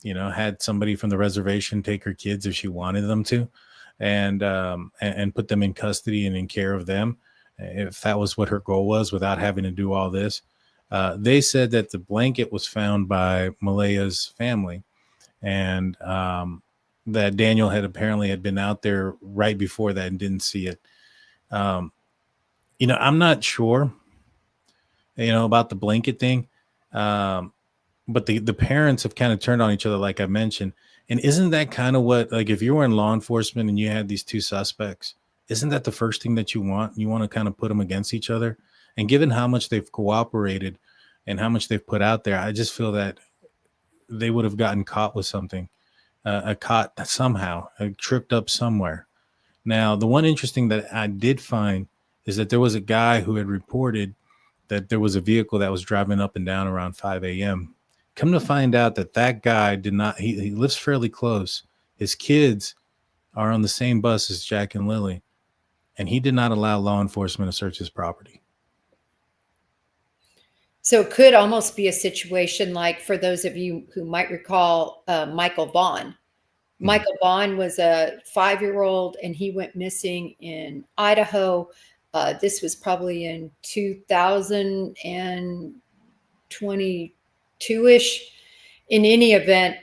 had somebody from the reservation take her kids if she wanted them to, and put them in custody and in care of them, if that was what her goal was, without having to do all this. They said that the blanket was found by Malaya's family, and that Daniel had been out there right before that and didn't see it. I'm not sure, about the blanket thing. But the parents have kind of turned on each other, like I mentioned. And isn't that kind of what, like, if you were in law enforcement and you had these two suspects, isn't that the first thing that you want? You want to kind of put them against each other. And given how much they've cooperated and how much they've put out there, I just feel that they would have gotten caught with something, caught somehow, tripped up somewhere. Now, the one interesting that I did find is that there was a guy who had reported that there was a vehicle that was driving up and down around 5 a.m. Come to find out that guy did not, he lives fairly close. His kids are on the same bus as Jack and Lily, and he did not allow law enforcement to search his property. So it could almost be a situation like, for those of you who might recall, Michael Vaughn. Michael Vaughn was a 5-year-old, and he went missing in Idaho. This was probably in 2022-ish. In any event,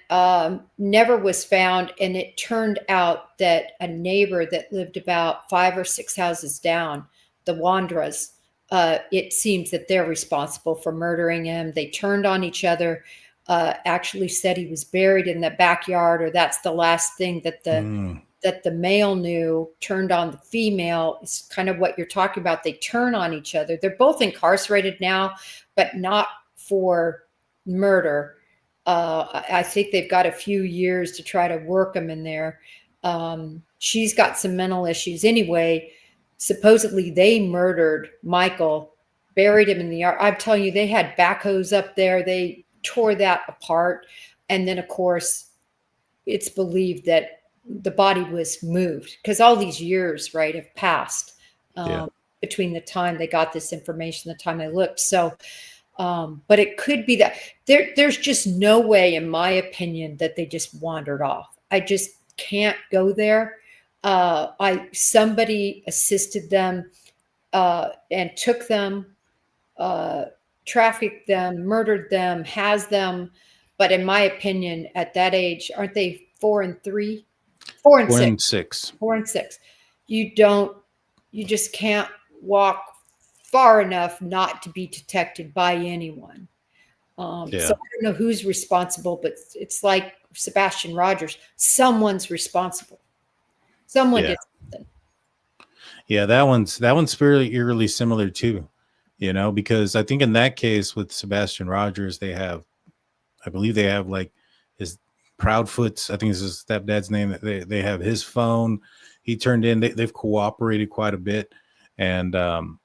never was found. And it turned out that a neighbor that lived about 5 or 6 houses down, the Wandras, it seems that they're responsible for murdering him. They turned on each other, actually said he was buried in the backyard, or that's the last thing that the male knew. Turned on the female. It's kind of what you're talking about. They turn on each other. They're both incarcerated now, but not for murder. I think they've got a few years to try to work them in there. She's got some mental issues. Anyway, supposedly they murdered Michael, buried him in the yard. I'm telling you, they had backhoes up there. They tore that apart. And then, of course, it's believed that the body was moved because all these years, right, have passed Yeah. between the time they got this information, the time they looked. So, but it could be that there's just no way, in my opinion, that they just wandered off. I just can't go there. Somebody assisted them and took them, trafficked them, murdered them, has them. But in my opinion, at that age, aren't they 4 and 3? 4 and 4 6. and 6. 4 and 6. You just can't walk far enough not to be detected by anyone. So Yeah. I don't know who's responsible, but it's like Sebastian Rogers. Someone's responsible. Someone Yeah. did something. Yeah, that one's fairly eerily similar too, because I think in that case with Sebastian Rogers, I believe they have like his Proudfoot's, I think is his stepdad's name. They have his phone. He turned in. They've cooperated quite a bit, and that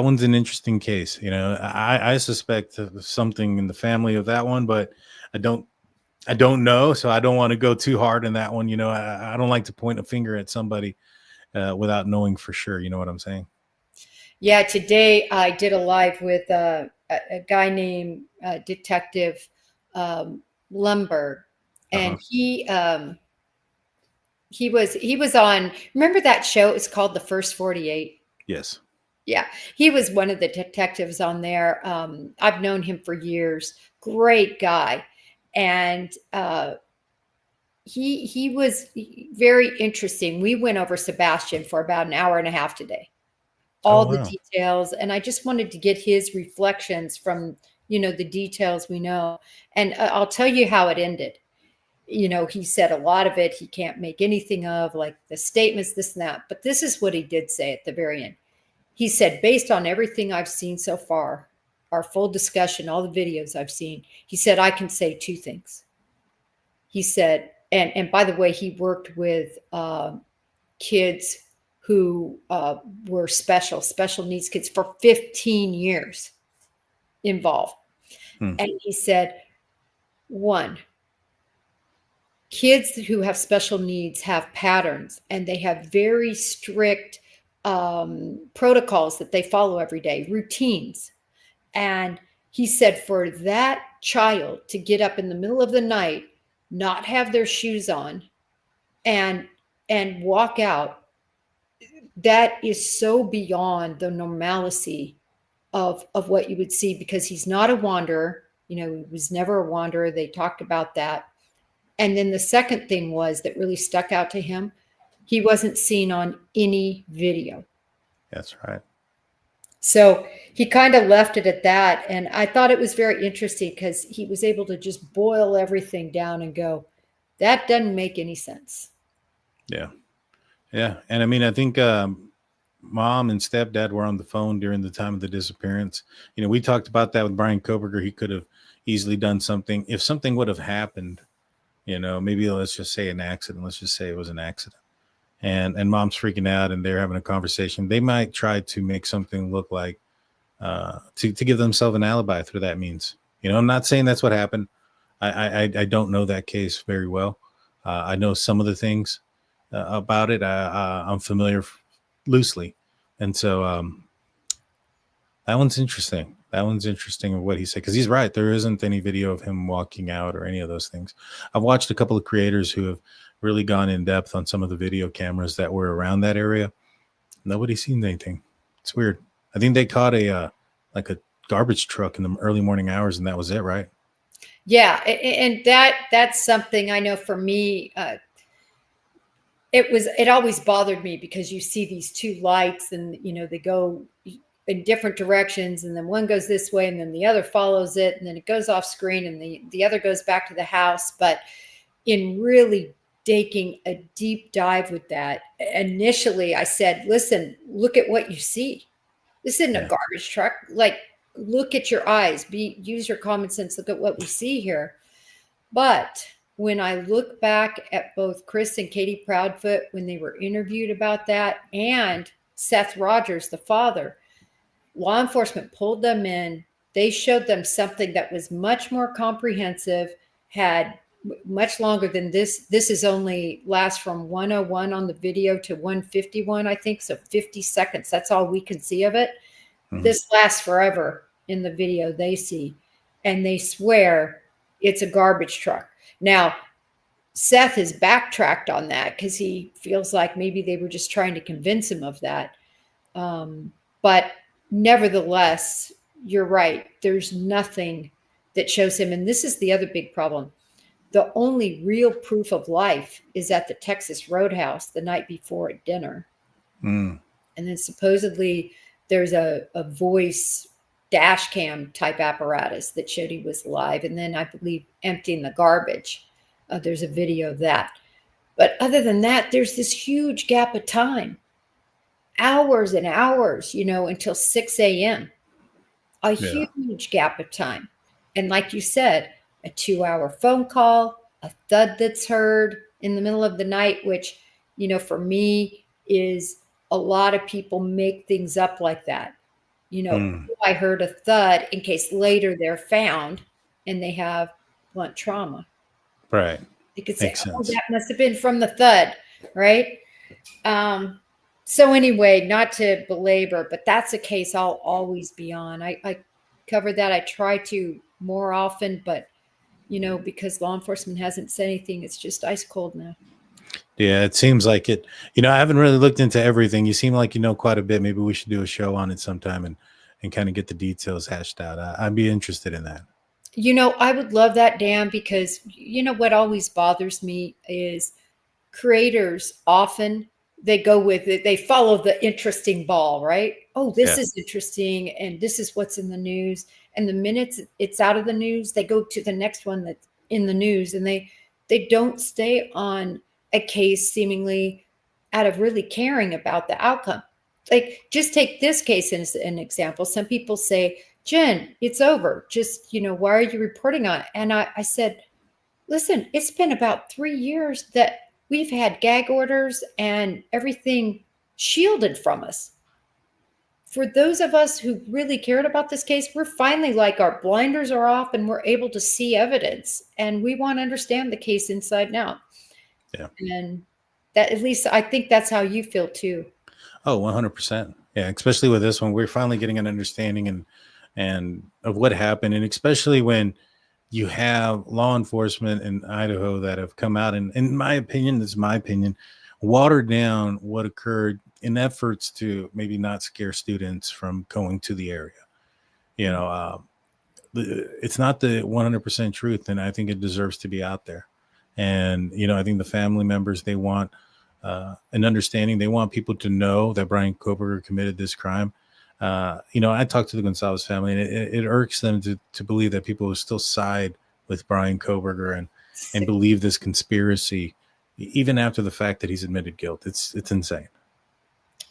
one's an interesting case. I suspect something in the family of that one, but I don't know, so I don't want to go too hard in that one. I don't like to point a finger at somebody without knowing for sure. You know what I'm saying? Yeah, today I did a live with a guy named Detective Lumberg, and he was on. Remember that show? It was called The First 48. Yes. Yeah, he was one of the detectives on there. I've known him for years. Great guy, and he was very interesting. We went over Sebastian for about an hour and a half today. All the Wow. details, and I just wanted to get his reflections from the details we know. And I'll tell you how it ended. He said a lot of it he can't make anything of, like the statements, this and that. But this is what he did say at the very end. He said, based on everything I've seen so far, our full discussion, all the videos I've seen, he said, I can say 2 things. He said, and by the way, he worked with kids who were special needs kids for 15 years involved. And he said, 1, kids who have special needs have patterns, and they have very strict protocols that they follow every day, routines. And he said for that child to get up in the middle of the night, not have their shoes on, and walk out, that is so beyond the normalcy of what you would see, because he's not a wanderer. He was never a wanderer. They talked about that. And then the second thing was that really stuck out to him. He wasn't seen on any video. That's right. So he kind of left it at that. And I thought it was very interesting because he was able to just boil everything down and go, that doesn't make any sense. Yeah. Yeah. And I mean, I think mom and stepdad were on the phone during the time of the disappearance. We talked about that with Brian Koberger. He could have easily done something. If something would have happened, maybe let's just say an accident. Let's just say it was an accident. And mom's freaking out and they're having a conversation. They might try to make something look like to give themselves an alibi through that means. I'm not saying that's what happened. I don't know that case very well. I know some of the things about it. I'm familiar loosely. And so that one's interesting. That one's interesting of what he said, because he's right. There isn't any video of him walking out or any of those things. I've watched a couple of creators who have really gone in depth on some of the video cameras that were around that area. Nobody's seen anything. It's weird. I think they caught a garbage truck in the early morning hours, and that was it, right? Yeah, and that's something I know for me. It always bothered me because you see these 2 lights, and they go in different directions, and then one goes this way, and then the other follows it, and then it goes off screen, and the other goes back to the house. But in really taking a deep dive with that, initially I said, listen, look at what you see. This isn't a garbage truck. Like, look at your eyes. Use your common sense. Look at what we see here. But when I look back at both Chris and Katie Proudfoot when they were interviewed about that, and Seth Rogers, the father, law enforcement pulled them in. They showed them something that was much more comprehensive, had much longer than this. This is only lasts from 101 on the video to 151, I think. So 50 seconds. That's all we can see of it. This lasts forever in the video they see. And they swear it's a garbage truck. Now, Seth has backtracked on that because he feels like maybe they were just trying to convince him of that. But nevertheless, you're right. There's nothing that shows him. And this is the other big problem. The only real proof of life is at the Texas Roadhouse the night before at dinner. And then supposedly there's a voice dash cam type apparatus that showed he was alive. And then I believe emptying the garbage. There's a video of that. But other than that, there's this huge gap of time. Hours and hours, until 6 a.m. A huge gap of time. And like you said, a 2-hour phone call, a thud that's heard in the middle of the night, which, for me is a lot of people make things up like that. I heard a thud in case later they're found and they have blunt trauma. Right. You could say, oh, that must have been from the thud, right? So anyway, not to belabor, but that's a case I'll always be on. I cover that. I try to more often, but, because law enforcement hasn't said anything, it's just ice cold now. Yeah, it seems like it. I haven't really looked into everything. You seem like you know quite a bit. Maybe we should do a show on it sometime and kind of get the details hashed out. I'd be interested in that. I would love that, Dan, because what always bothers me is creators often they go with it. They follow the interesting ball, right? Oh, this is interesting. And this is what's in the news. And the minute it's out of the news, they go to the next one that's in the news. And they don't stay on a case seemingly out of really caring about the outcome. Like, just take this case as an example. Some people say, Jen, it's over. Just, why are you reporting on it? And I said, listen, it's been about 3 years that we've had gag orders and everything shielded from us. For those of us who really cared about this case, we're finally like our blinders are off and we're able to see evidence and we want to understand the case inside and out. Yeah. And that, at least I think that's how you feel too. Oh, 100%. Yeah. Especially with this one, we're finally getting an understanding and of what happened. And especially when you have law enforcement in Idaho that have come out and, in my opinion, this is my opinion, watered down what occurred in efforts to maybe not scare students from going to the area. It's not the 100% truth, and I think it deserves to be out there. And, I think the family members, they want an understanding. They want people to know that Bryan Kohberger committed this crime. I talked to the Gonzalez family, and it irks them to believe that people will still side with Bryan Kohberger and believe this conspiracy, even after the fact that he's admitted guilt. It's insane.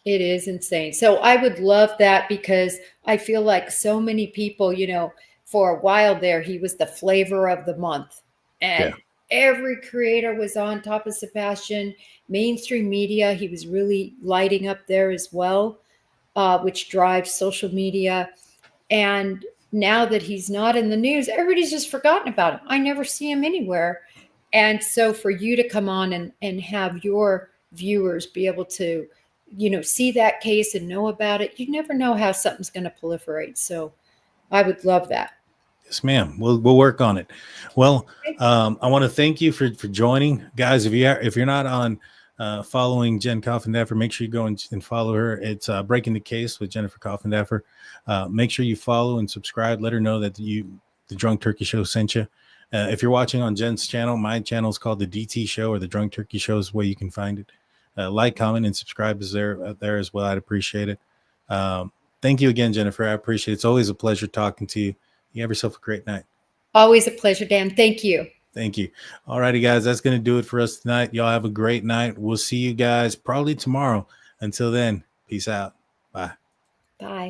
It is insane. So I would love that because I feel like so many people, for a while there, he was the flavor of the month. And every creator was on top of Sebastian. Mainstream media, he was really lighting up there as well. Which drives social media. And now that he's not in the news, everybody's just forgotten about him. I never see him anywhere. And so for you to come on and have your viewers be able to, see that case and know about it, you never know how something's going to proliferate. So I would love that. Yes, ma'am. We'll work on it. Well, I want to thank you for joining, guys. If you're not on following Jen Coffindaffer, make sure you go and follow her. It's Breaking the Case with Jennifer Coffindaffer. Make sure you follow and subscribe. Let her know that the Drunk Turkey Show sent you. If you're watching on Jen's channel, my channel is called the DT Show, or the Drunk Turkey Show is the way you can find it. Like, comment, and subscribe is there as well. I'd appreciate it. Thank you again, Jennifer. I appreciate it. It's always a pleasure talking to you. You have yourself a great night. Always a pleasure, Dan. Thank you. Thank you. All righty, guys. That's going to do it for us tonight. Y'all have a great night. We'll see you guys probably tomorrow. Until then, peace out. Bye. Bye.